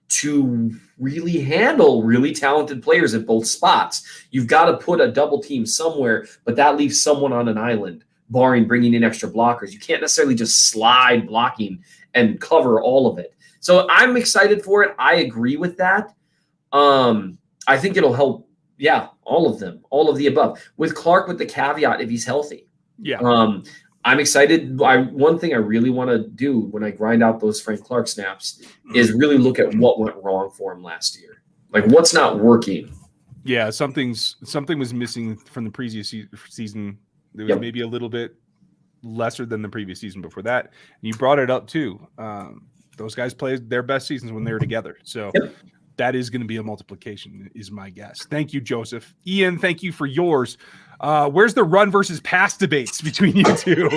to really handle really talented players at both spots. You've got to put a double team somewhere, but that leaves someone on an island, barring bringing in extra blockers. You can't necessarily just slide blocking and cover all of it. So I'm excited for it. I agree with that. I think it'll help. Yeah, all of them, all of the above. With Clark, with the caveat if he's healthy. Yeah. I'm excited. One thing I really want to do when I grind out those Frank Clark snaps is really look at what went wrong for him last year. Like what's not working. Yeah, something was missing from the previous season. It was maybe a little bit lesser than the previous season before that. And you brought it up too. Those guys played their best seasons when they were together. So that is going to be a multiplication, is my guess. Thank you, Joseph. Ian, thank you for yours. Where's the run versus pass debates between you two?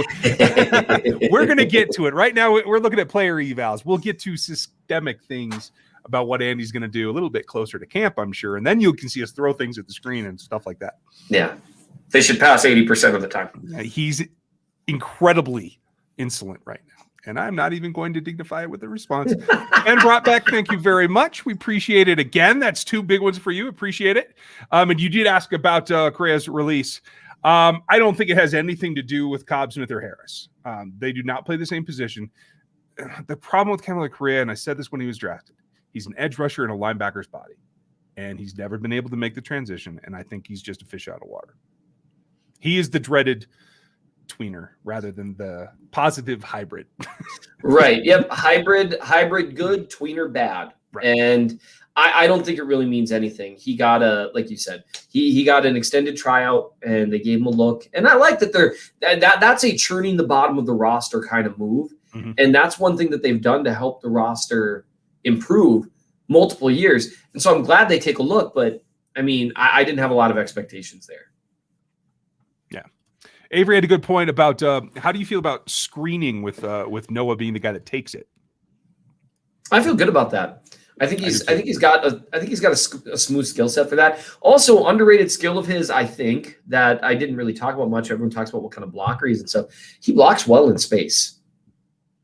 We're going to get to it. Right now, we're looking at player evals. We'll get to systemic things about what Andy's going to do a little bit closer to camp, I'm sure. And then you can see us throw things at the screen and stuff like that. Yeah. They should pass 80% of the time. He's incredibly insolent right now. And I'm not even going to dignify it with a response. And Brought thank you very much. We appreciate it again. That's 2 big ones for you. Appreciate it. And you did ask about Correa's release. I don't think it has anything to do with Cobb, Smith, or Harris. They do not play the same position. The problem with Kamalei Correa, and I said this when he was drafted, he's an edge rusher in a linebacker's body. And he's never been able to make the transition. And I think he's just a fish out of water. He is the dreaded tweener rather than the positive hybrid. Right. Yep. Hybrid good, tweener bad. Right. And I don't think it really means anything. He got like you said, he got an extended tryout and they gave him a look. And I like that that's a churning the bottom of the roster kind of move. Mm-hmm. And that's one thing that they've done to help the roster improve multiple years. And so I'm glad they take a look, but I mean, I didn't have a lot of expectations there. Avery had a good point about how do you feel about screening with Noah being the guy that takes it? I feel good about that. I think he's got a smooth skill set for that. Also, underrated skill of his, I think, that I didn't really talk about much. Everyone talks about what kind of blocker he is and stuff. He blocks well in space.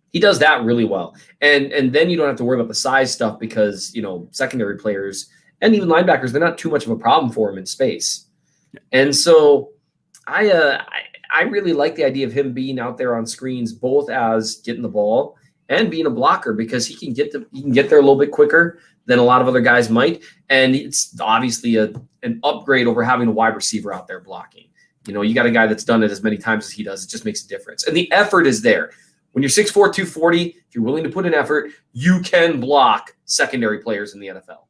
He does that really well. And then you don't have to worry about the size stuff because, secondary players and even linebackers, they're not too much of a problem for him in space. And so I really like the idea of him being out there on screens, both as getting the ball and being a blocker, because he can get there a little bit quicker than a lot of other guys might. And it's obviously an upgrade over having a wide receiver out there blocking. You got a guy that's done it as many times as he does. It just makes a difference. And the effort is there. When you're 6'4", 240, if you're willing to put in effort, you can block secondary players in the NFL.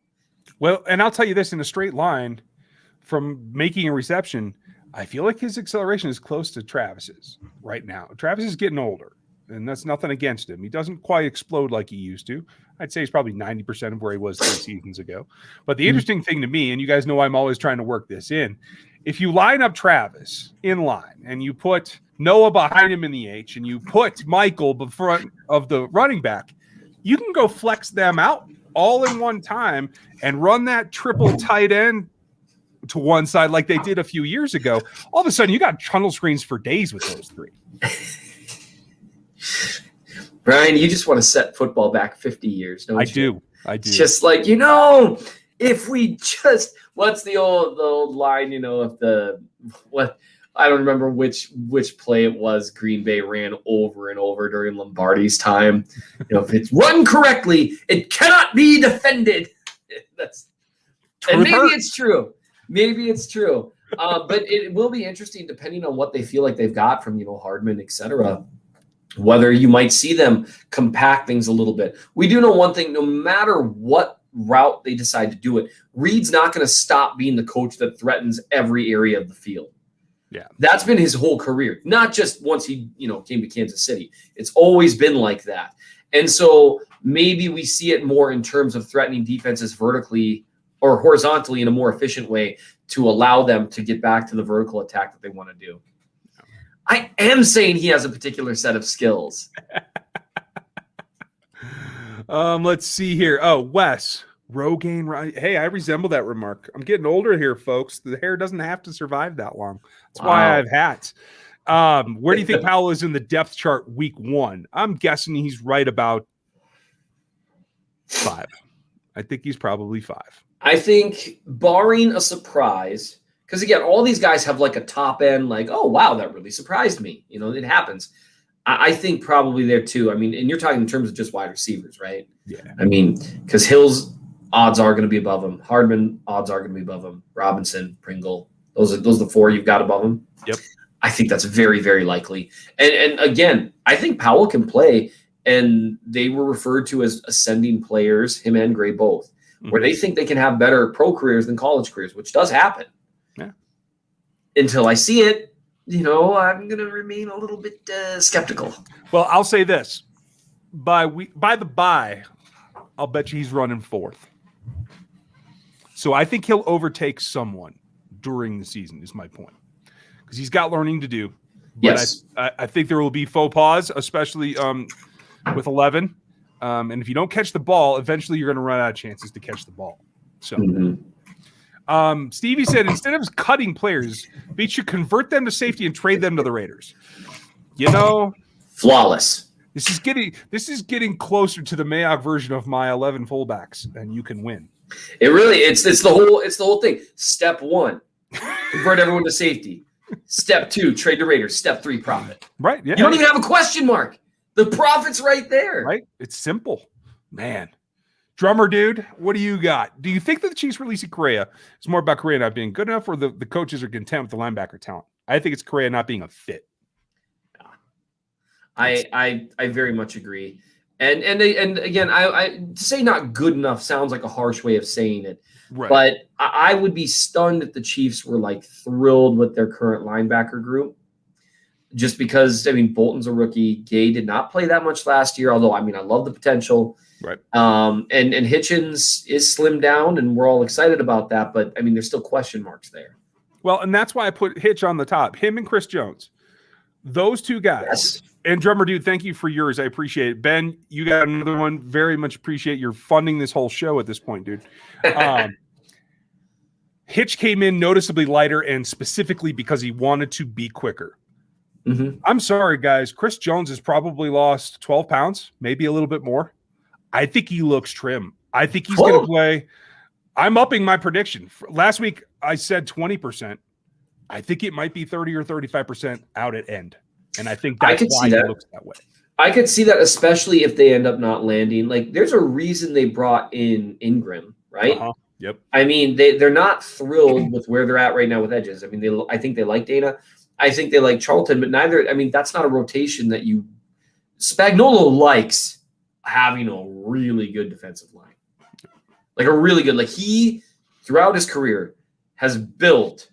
Well, and I'll tell you this, in a straight line from making a reception, I feel like his acceleration is close to Travis's right now. Travis is getting older, and that's nothing against him. He doesn't quite explode like he used to. I'd say he's probably 90% of where he was 3 seasons ago. But the interesting thing to me, and you guys know I'm always trying to work this in, if you line up Travis in line and you put Noah behind him in the H and you put Michael in front of the running back, you can go flex them out all in one time and run that triple tight end to one side like they did a few years ago. All of a sudden, you got tunnel screens for days with those three. Brian, you just want to set football back 50 years, don't you? I do. It's just like, if we just – what's the old line, I don't remember which play it was Green Bay ran over and over during Lombardi's time. If it's run correctly, it cannot be defended. And maybe it's true. But it will be interesting depending on what they feel like they've got from, Hardman, et cetera, whether you might see them compact things a little bit. We do know one thing, no matter what route they decide to do it, Reed's not going to stop being the coach that threatens every area of the field. Yeah. That's been his whole career, not just once he, came to Kansas City. It's always been like that. And so maybe we see it more in terms of threatening defenses vertically or horizontally in a more efficient way to allow them to get back to the vertical attack that they want to do. I am saying he has a particular set of skills. Let's see here. Oh, Wes, Rogaine, right? Hey, I resemble that remark. I'm getting older here, folks. The hair doesn't have to survive that long. That's why I have hats. Where do you think Powell is in the depth chart week 1? I'm guessing he's right about 5. I think he's probably 5. I think barring a surprise, because again, all these guys have like a top end, like, oh, wow, that really surprised me. It happens. I think probably there too. I mean, and you're talking in terms of just wide receivers, right? Yeah. I mean, because Hill's odds are going to be above him. Hardman odds are going to be above him. Robinson, Pringle, those are the 4 you've got above him. Yep. I think that's very, very likely. And again, I think Powell can play, and they were referred to as ascending players, him and Gray both, where they think they can have better pro careers than college careers, which does happen. Yeah. Until I see it, I'm going to remain a little bit skeptical. Well, I'll say this. By the bye, I'll bet you he's running 4th. So I think he'll overtake someone during the season is my point. Because he's got learning to do. But yes. I think there will be faux pas, especially with 11. And if you don't catch the ball, eventually you're going to run out of chances to catch the ball. So Stevie said, instead of cutting players, Beach should convert them to safety and trade them to the Raiders. Flawless. This is getting closer to the Mayock version of my 11 fullbacks, and you can win. It really it's the whole thing. Step 1, convert everyone to safety. Step 2, trade the Raiders. Step 3, profit. Right. Yeah. You don't even have a question mark. The profit's right there. Right. It's simple, man. Drummer dude, what do you got? Do you think that the Chiefs releasing Correa is more about Correa not being good enough, or the coaches are content with the linebacker talent? I think it's Correa not being a fit. I very much agree. And again, I to say not good enough sounds like a harsh way of saying it. Right. But I would be stunned if the Chiefs were like thrilled with their current linebacker group. Just because, Bolton's a rookie. Gay did not play that much last year, although, I love the potential. Right. And Hitchens is slimmed down, and we're all excited about that. But, there's still question marks there. Well, and that's why I put Hitch on the top. Him and Chris Jones. Those two guys. Yes. And Drummer Dude, thank you for yours. I appreciate it. Ben, you got another one. Very much appreciate your funding this whole show at this point, dude. Hitch came in noticeably lighter, and specifically because he wanted to be quicker. I'm sorry, guys. Chris Jones has probably lost 12 pounds, maybe a little bit more. I think he looks trim. I think he's going to play. I'm upping my prediction. Last week, I said 20%. I think it might be 30 or 35% out at end. And I think that's why he looks that way. I could see that, especially if they end up not landing. Like, there's a reason they brought in Ingram, right? Yep. They're not thrilled with where they're at right now with edges. I think they like Dana. I think they like Charlton, but neither. That's not a rotation that you Spagnuolo likes having a really good defensive line. Like a really good, like he, throughout his career, has built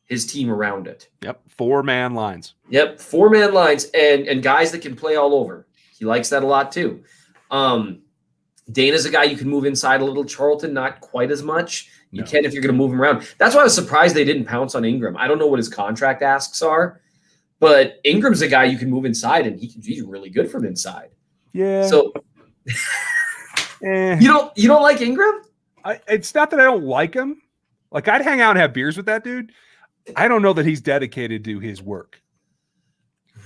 his team around it. Yep. 4-man lines. Yep. 4-man lines and guys that can play all over. He likes that a lot too. Dana's a guy you can move inside a little. Charlton, not quite as much. You can if you're going to move him around. That's why I was surprised they didn't pounce on Ingram. I don't know what his contract asks are, but Ingram's a guy you can move inside, and he's really good from inside. Yeah. So you don't like Ingram? It's not that I don't like him. Like, I'd hang out and have beers with that dude. I don't know that he's dedicated to his work.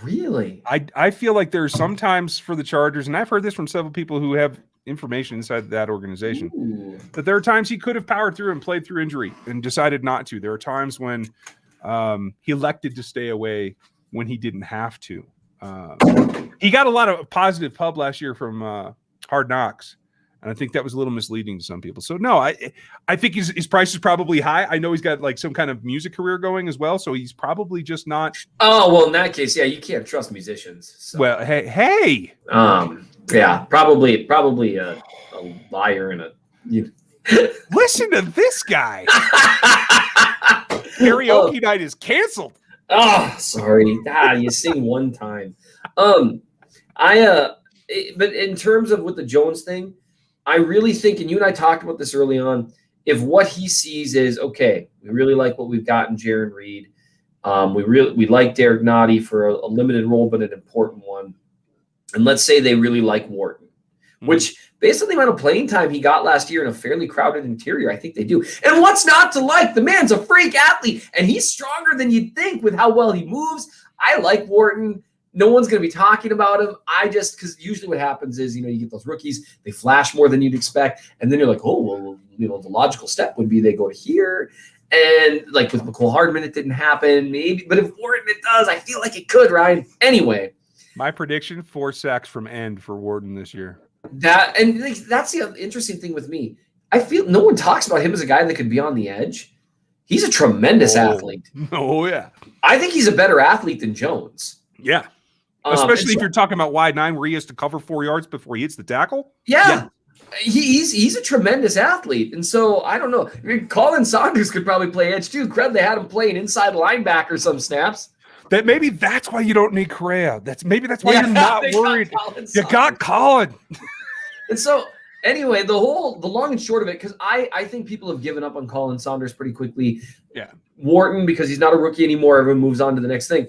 Really? I feel like there's sometimes for the Chargers, and I've heard this from several people who have information inside that organization, that there are times he could have powered through and played through injury and decided not to. There are times when he elected to stay away when he didn't have to. He got a lot of positive pub last year from Hard Knocks, and I think that was a little misleading to some people. So no, I think his price is probably high. I know he's got like some kind of music career going as well, so he's probably just not. Oh well, in that case, yeah, you can't trust musicians. So. Well, hey. Yeah, probably a liar and Listen to this guy. Karaoke night is canceled. Oh, sorry. You sing one time. But in terms of with the Jones thing, I really think, and you and I talked about this early on, if what he sees is, okay, we really like what we've got in Jaron Reed. We like Derek Nottie for a limited role, but an important one. And let's say they really like Wharton, which based on the amount of playing time he got last year in a fairly crowded interior, I think they do. And what's not to like? The man's a freak athlete, and he's stronger than you'd think with how well he moves. I like Wharton. No one's going to be talking about him. Because usually what happens is, you get those rookies, they flash more than you'd expect. And then you're like, oh, well, the logical step would be they go to here. And like with McCole Hardman, it didn't happen. Maybe, but if Wharton, it does. I feel like it could, Ryan. Anyway. My prediction, 4 sacks from end for Wharton this year. That's the interesting thing with me. I feel no one talks about him as a guy that could be on the edge. He's a tremendous athlete. Oh, yeah. I think he's a better athlete than Jones. Yeah. Especially if you're talking about wide 9 where he has to cover 4 yards before he hits the tackle. Yeah. He's a tremendous athlete. And so, I don't know. Colin Saunders could probably play edge too. Cred, they had him playing inside linebacker some snaps. Maybe that's why you don't need Correa. That's why you're not worried. You got Colin. And so, anyway, the long and short of it, because I think people have given up on Colin Saunders pretty quickly. Yeah. Wharton, because he's not a rookie anymore, everyone moves on to the next thing.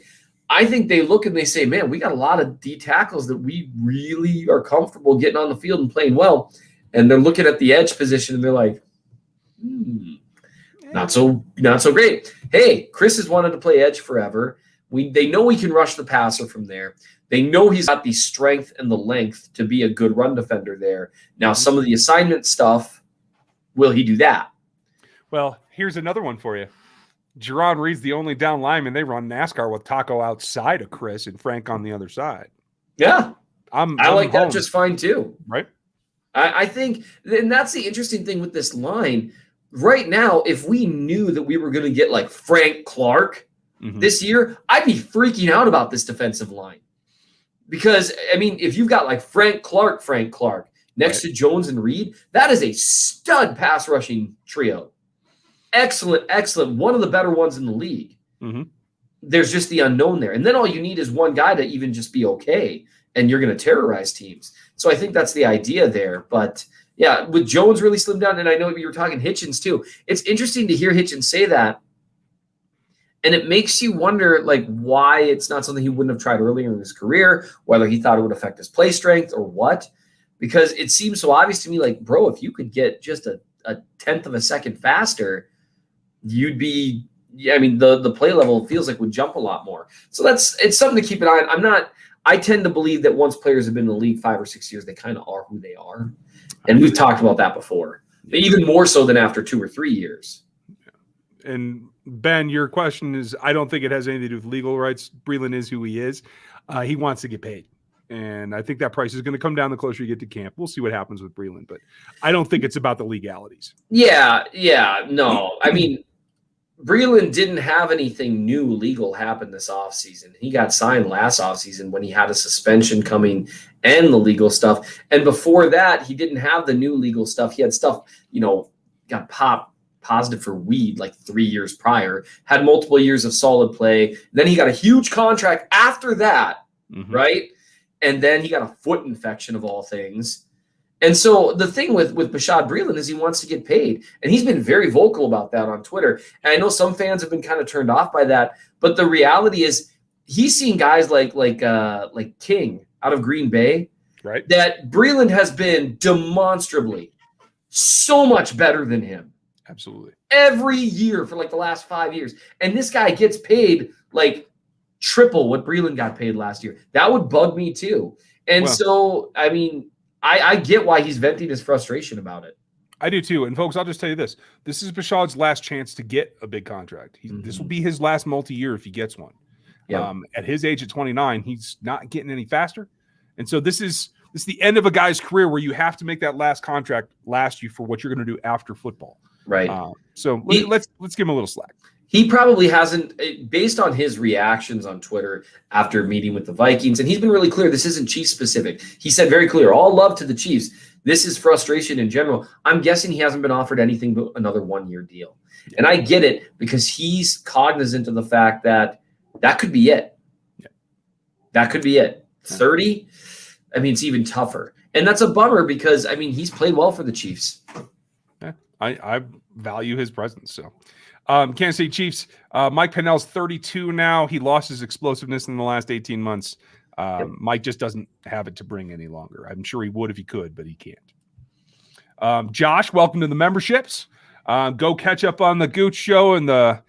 I think they look and they say, man, we got a lot of D tackles that we really are comfortable getting on the field and playing well. And they're looking at the edge position and they're like, not so great. Hey, Chris has wanted to play edge forever. They know he can rush the passer from there. They know he's got the strength and the length to be a good run defender there. Now, some of the assignment stuff, will he do that? Well, here's another one for you. Jaron Reed's the only down lineman they run NASCAR with Taco outside of Chris and Frank on the other side. Yeah. I like home. that just fine too. Right. I think, and that's the interesting thing with this line. Right now, if we knew that we were going to get like Frank Clark this year, I'd be freaking out about this defensive line. Because, I mean, if you've got like Frank Clark next to Jones and Reed, that is a stud pass rushing trio. Excellent. One of the better ones in the league. There's just the unknown there. And then all you need is one guy to even just be okay, and you're going to terrorize teams. So I think that's the idea there. But, yeah, with Jones really slimmed down, and I know you were talking Hitchens too. It's interesting to hear Hitchens say that. And it makes you wonder, like, why it's not something he wouldn't have tried earlier in his career, whether he thought it would affect his play strength or what. Because it seems so obvious to me, like, bro, if you could get just a tenth of a second faster, you'd be, the play level feels like would jump a lot more. So it's something to keep an eye on. I tend to believe that once players have been in the league 5 or 6 years, they kind of are who they are. And we've talked about that before, even more so than after 2 or 3 years. And Ben, your question is, I don't think it has anything to do with legal rights. Breland is who he is. He wants to get paid. And I think that price is going to come down the closer you get to camp. We'll see what happens with Breland, but I don't think it's about the legalities. Yeah, no. I mean, Breland didn't have anything new legal happen this offseason. He got signed last offseason when he had a suspension coming and the legal stuff. And before that, he didn't have the new legal stuff. He had stuff, got positive for weed like 3 years prior, had multiple years of solid play. Then he got a huge contract after that, right? And then he got a foot infection of all things. And so the thing with Bashaud Breeland is he wants to get paid, and he's been very vocal about that on Twitter. And I know some fans have been kind of turned off by that, but the reality is he's seen guys like King out of Green Bay, right? That Breeland has been demonstrably so much better than him. Absolutely. Every year for like the last 5 years. And this guy gets paid like triple what Breeland got paid last year. That would bug me too. And so, I mean, I get why he's venting his frustration about it. I do too. And folks, I'll just tell you this. This is Bashaud's last chance to get a big contract. This will be his last multi-year if he gets one. Yep. At his age at 29, he's not getting any faster. And so this is the end of a guy's career where you have to make that last contract last you for what you're going to do after football. Right. So let's give him a little slack. He probably hasn't, based on his reactions on Twitter after meeting with the Vikings, and he's been really clear, this isn't Chiefs specific. He said very clear, all love to the Chiefs. This is frustration in general. I'm guessing he hasn't been offered anything but another 1-year deal. Yeah. And I get it because he's cognizant of the fact that could be it. Yeah. That could be it. 30, I mean, it's even tougher. And that's a bummer because, I mean, he's played well for the Chiefs. Yeah, I value his presence, so. Kansas City Chiefs, Mike Pennell's 32 now. He lost his explosiveness in the last 18 months. Mike just doesn't have it to bring any longer. I'm sure he would if he could, but he can't. Josh, welcome to the memberships. Go catch up on the Gooch Show and the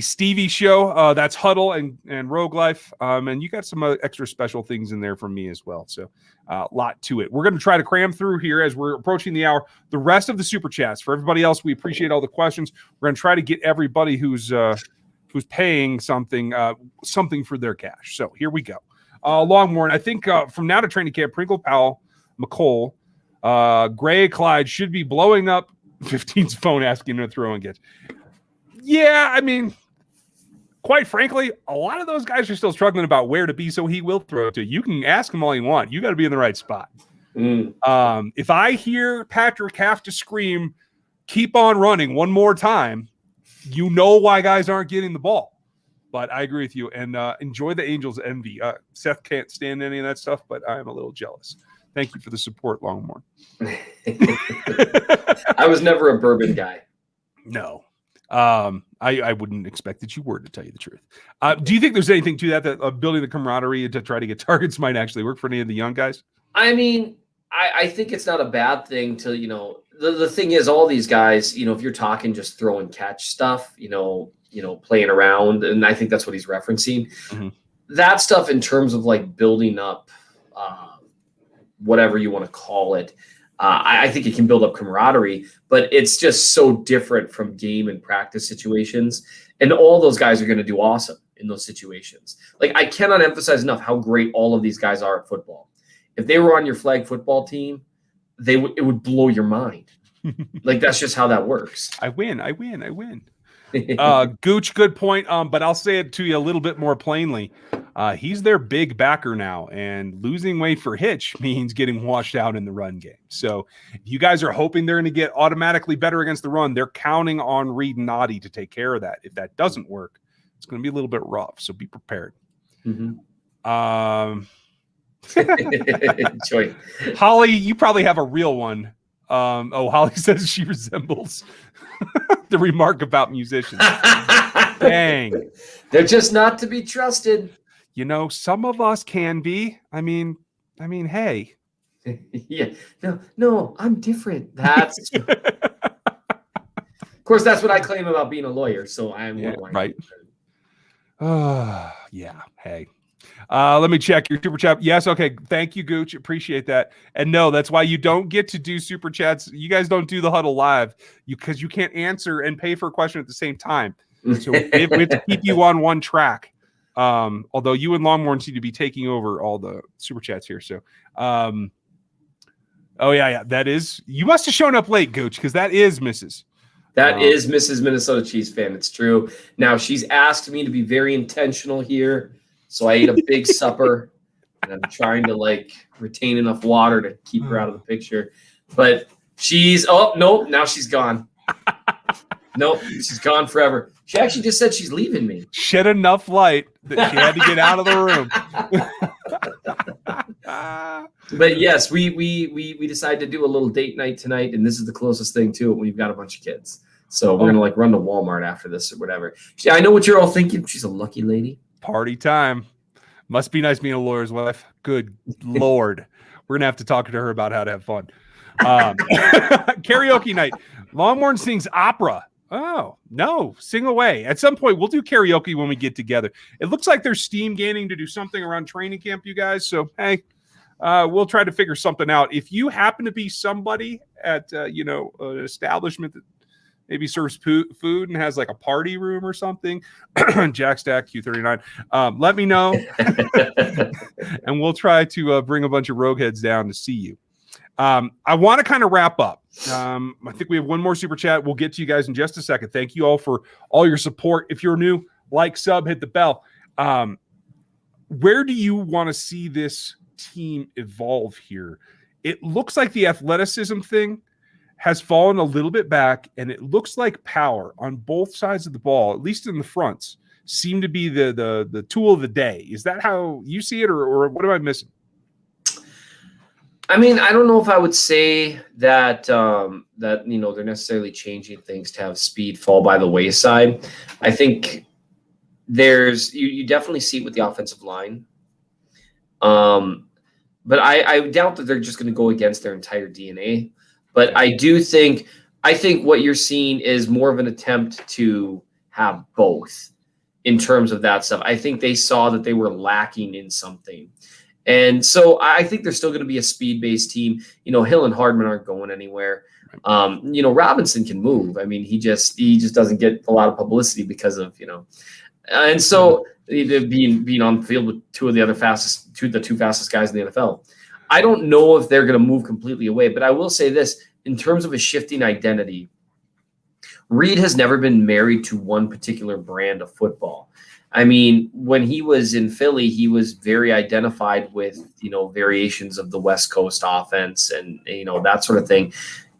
Stevie Show. That's Huddle and Rogue Life. And you got some extra special things in there from me as well. So a lot to it. We're going to try to cram through here as we're approaching the hour. The rest of the super chats. For everybody else, we appreciate all the questions. We're going to try to get everybody who's paying something for their cash. So here we go. Longmorn, I think from now to training camp, Pringle, Powell, McCole, Gray, Clyde should be blowing up 15's phone asking him to throw and get. Yeah, I mean, quite frankly, a lot of those guys are still struggling about where to be, so he will throw it to you. You can ask him all you want. You got to be in the right spot. If I hear Patrick have to scream, keep on running one more time, you know why guys aren't getting the ball. But I agree with you, and enjoy the Angels' envy. Seth can't stand any of that stuff, but I'm a little jealous. Thank you for the support, Longmore. I was never a bourbon guy. No. I wouldn't expect that you were, to tell you the truth. Do you think there's anything to that building the camaraderie to try to get targets might actually work for any of the young guys? I mean, I think it's not a bad thing to, the thing is all these guys, if you're talking just throw and catch stuff, playing around, and I think that's what he's referencing. Mm-hmm. That stuff in terms of like building up whatever you want to call it, I think it can build up camaraderie, but it's just so different from game and practice situations. And all those guys are going to do awesome in those situations. Like, I cannot emphasize enough how great all of these guys are at football. If they were on your flag football team, it would blow your mind. Like, that's just how that works. I win. Gooch, good point. But I'll say it to you a little bit more plainly. He's their big backer now, and losing weight for Hitch means getting washed out in the run game. So if you guys are hoping they're going to get automatically better against the run, they're counting on Reed and Noddy to take care of that. If that doesn't work, it's going to be a little bit rough. So be prepared. Mm-hmm. Holly, you probably have a real one. Holly says she resembles the remark about musicians. Dang. They're just not to be trusted. Some of us can be. I mean, hey. Yeah. No, I'm different. That's of course, that's what I claim about being a lawyer. So I'm right. Yeah. Hey. Let me check your super chat. Yes. Okay. Thank you, Gooch. Appreciate that. And no, that's why you don't get to do super chats. You guys don't do the huddle live because you can't answer and pay for a question at the same time. So we have to keep you on one track. Although you and Longmorn seem to be taking over all the super chats here. So, that is, you must have shown up late, Gooch, because that is Mrs. That is Mrs. Minnesota Cheese fan. It's true. Now, she's asked me to be very intentional here. So I ate a big supper, and I'm trying to retain enough water to keep her out of the picture. But now she's gone. Nope, she's gone forever. She actually just said she's leaving me. Shed enough light that she had to get out of the room. But yes, we decided to do a little date night tonight, and this is the closest thing to it when you've got a bunch of kids. So we're gonna run to Walmart after this or whatever. I know what you're all thinking. She's a lucky lady. Party time. Must be nice being a lawyer's wife. Good Lord. We're gonna have to talk to her about how to have fun. Karaoke night. Longmorn sings opera. Oh, no, sing away. At some point, we'll do karaoke when we get together. It looks like there's steam gaining to do something around training camp, you guys. So, hey, we'll try to figure something out. If you happen to be somebody at, an establishment that maybe serves food and has a party room or something, Jack Stack Q39, let me know. And we'll try to bring a bunch of rogue heads down to see you. I want to kind of wrap up. I think we have one more super chat. We'll get to you guys in just a second. Thank you all for all your support. If you're new, sub, hit the bell. Where do you want to see this team evolve here? It looks like the athleticism thing has fallen a little bit back, and it looks like power on both sides of the ball, at least in the fronts, seem to be the tool of the day. Is that how you see it, or what am I missing? I mean, I don't know if I would say that they're necessarily changing things to have speed fall by the wayside. I think you definitely see it with the offensive line, but I doubt that they're just going to go against their entire DNA. But I think what you're seeing is more of an attempt to have both in terms of that stuff. I think they saw that they were lacking in something. And so I think they're still going to be a speed-based team. Hill and Hardman aren't going anywhere. Robinson can move. I mean, he just doesn't get a lot of publicity because of, and so being on the field with two of the two fastest guys in the NFL. I don't know if they're going to move completely away, but I will say this, in terms of a shifting identity, Reed has never been married to one particular brand of football. I mean, when he was in Philly, he was very identified with, variations of the West Coast offense and, that sort of thing.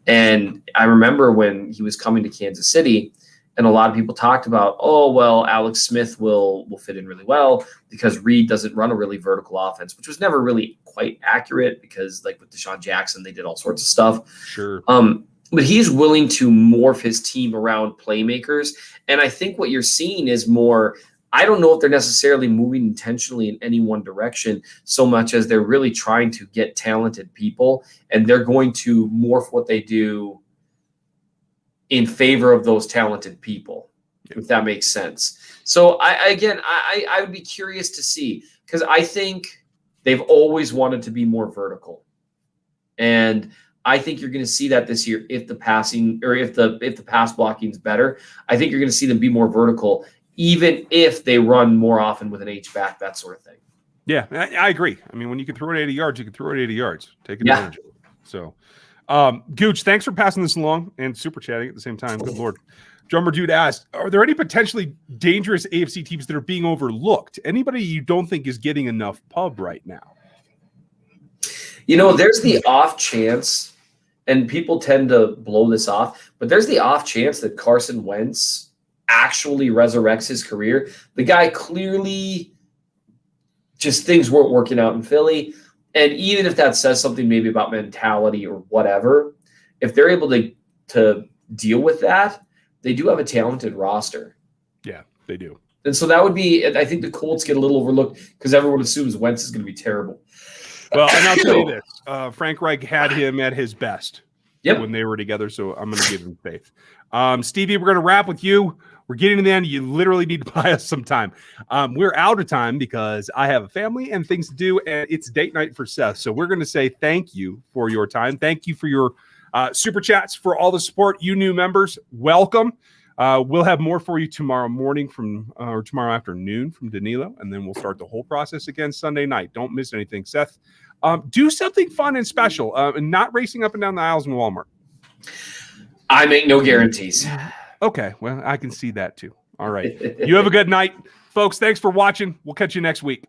And I remember when he was coming to Kansas City, and a lot of people talked about, Alex Smith will fit in really well because Reed doesn't run a really vertical offense, which was never really quite accurate because with Deshaun Jackson, they did all sorts of stuff. Sure. But he's willing to morph his team around playmakers. And I think what you're seeing is more, I don't know if they're necessarily moving intentionally in any one direction so much as they're really trying to get talented people, and they're going to morph what they do in favor of those talented people, if that makes sense. So I would be curious to see, because I think they've always wanted to be more vertical. And I think you're going to see that this year if the passing or if the pass blocking is better. I think you're going to see them be more vertical, even if they run more often with an H-back, that sort of thing. Yeah, I agree. I mean, when you can throw it 80 yards, you can throw it 80 yards. Take advantage of it. So, Gooch, thanks for passing this along and super chatting at the same time. Good Lord. Drummer Dude asked, are there any potentially dangerous AFC teams that are being overlooked? Anybody you don't think is getting enough pub right now? There's the off chance, and people tend to blow this off, but there's the off chance that Carson Wentz actually resurrects his career. The guy clearly just things weren't working out in Philly. And even if that says something maybe about mentality or whatever, if they're able to deal with that, they do have a talented roster. Yeah, they do. And so that would be, I think the Colts get a little overlooked because everyone assumes Wentz is going to be terrible. Well, and I'll tell you this, Frank Reich had him at his best when they were together, so I'm going to give him faith. Stevie, we're going to wrap with you. We're getting to the end. You literally need to buy us some time. We're out of time because I have a family and things to do, and it's date night for Seth. So we're going to say thank you for your time. Thank you for your super chats, for all the support. You new members, welcome. We'll have more for you tomorrow morning or tomorrow afternoon from Danilo, and then we'll start the whole process again Sunday night. Don't miss anything. Seth, do something fun and special and not racing up and down the aisles in Walmart. I make no guarantees. Okay, well, I can see that too. All right. You have a good night. Folks, thanks for watching. We'll catch you next week.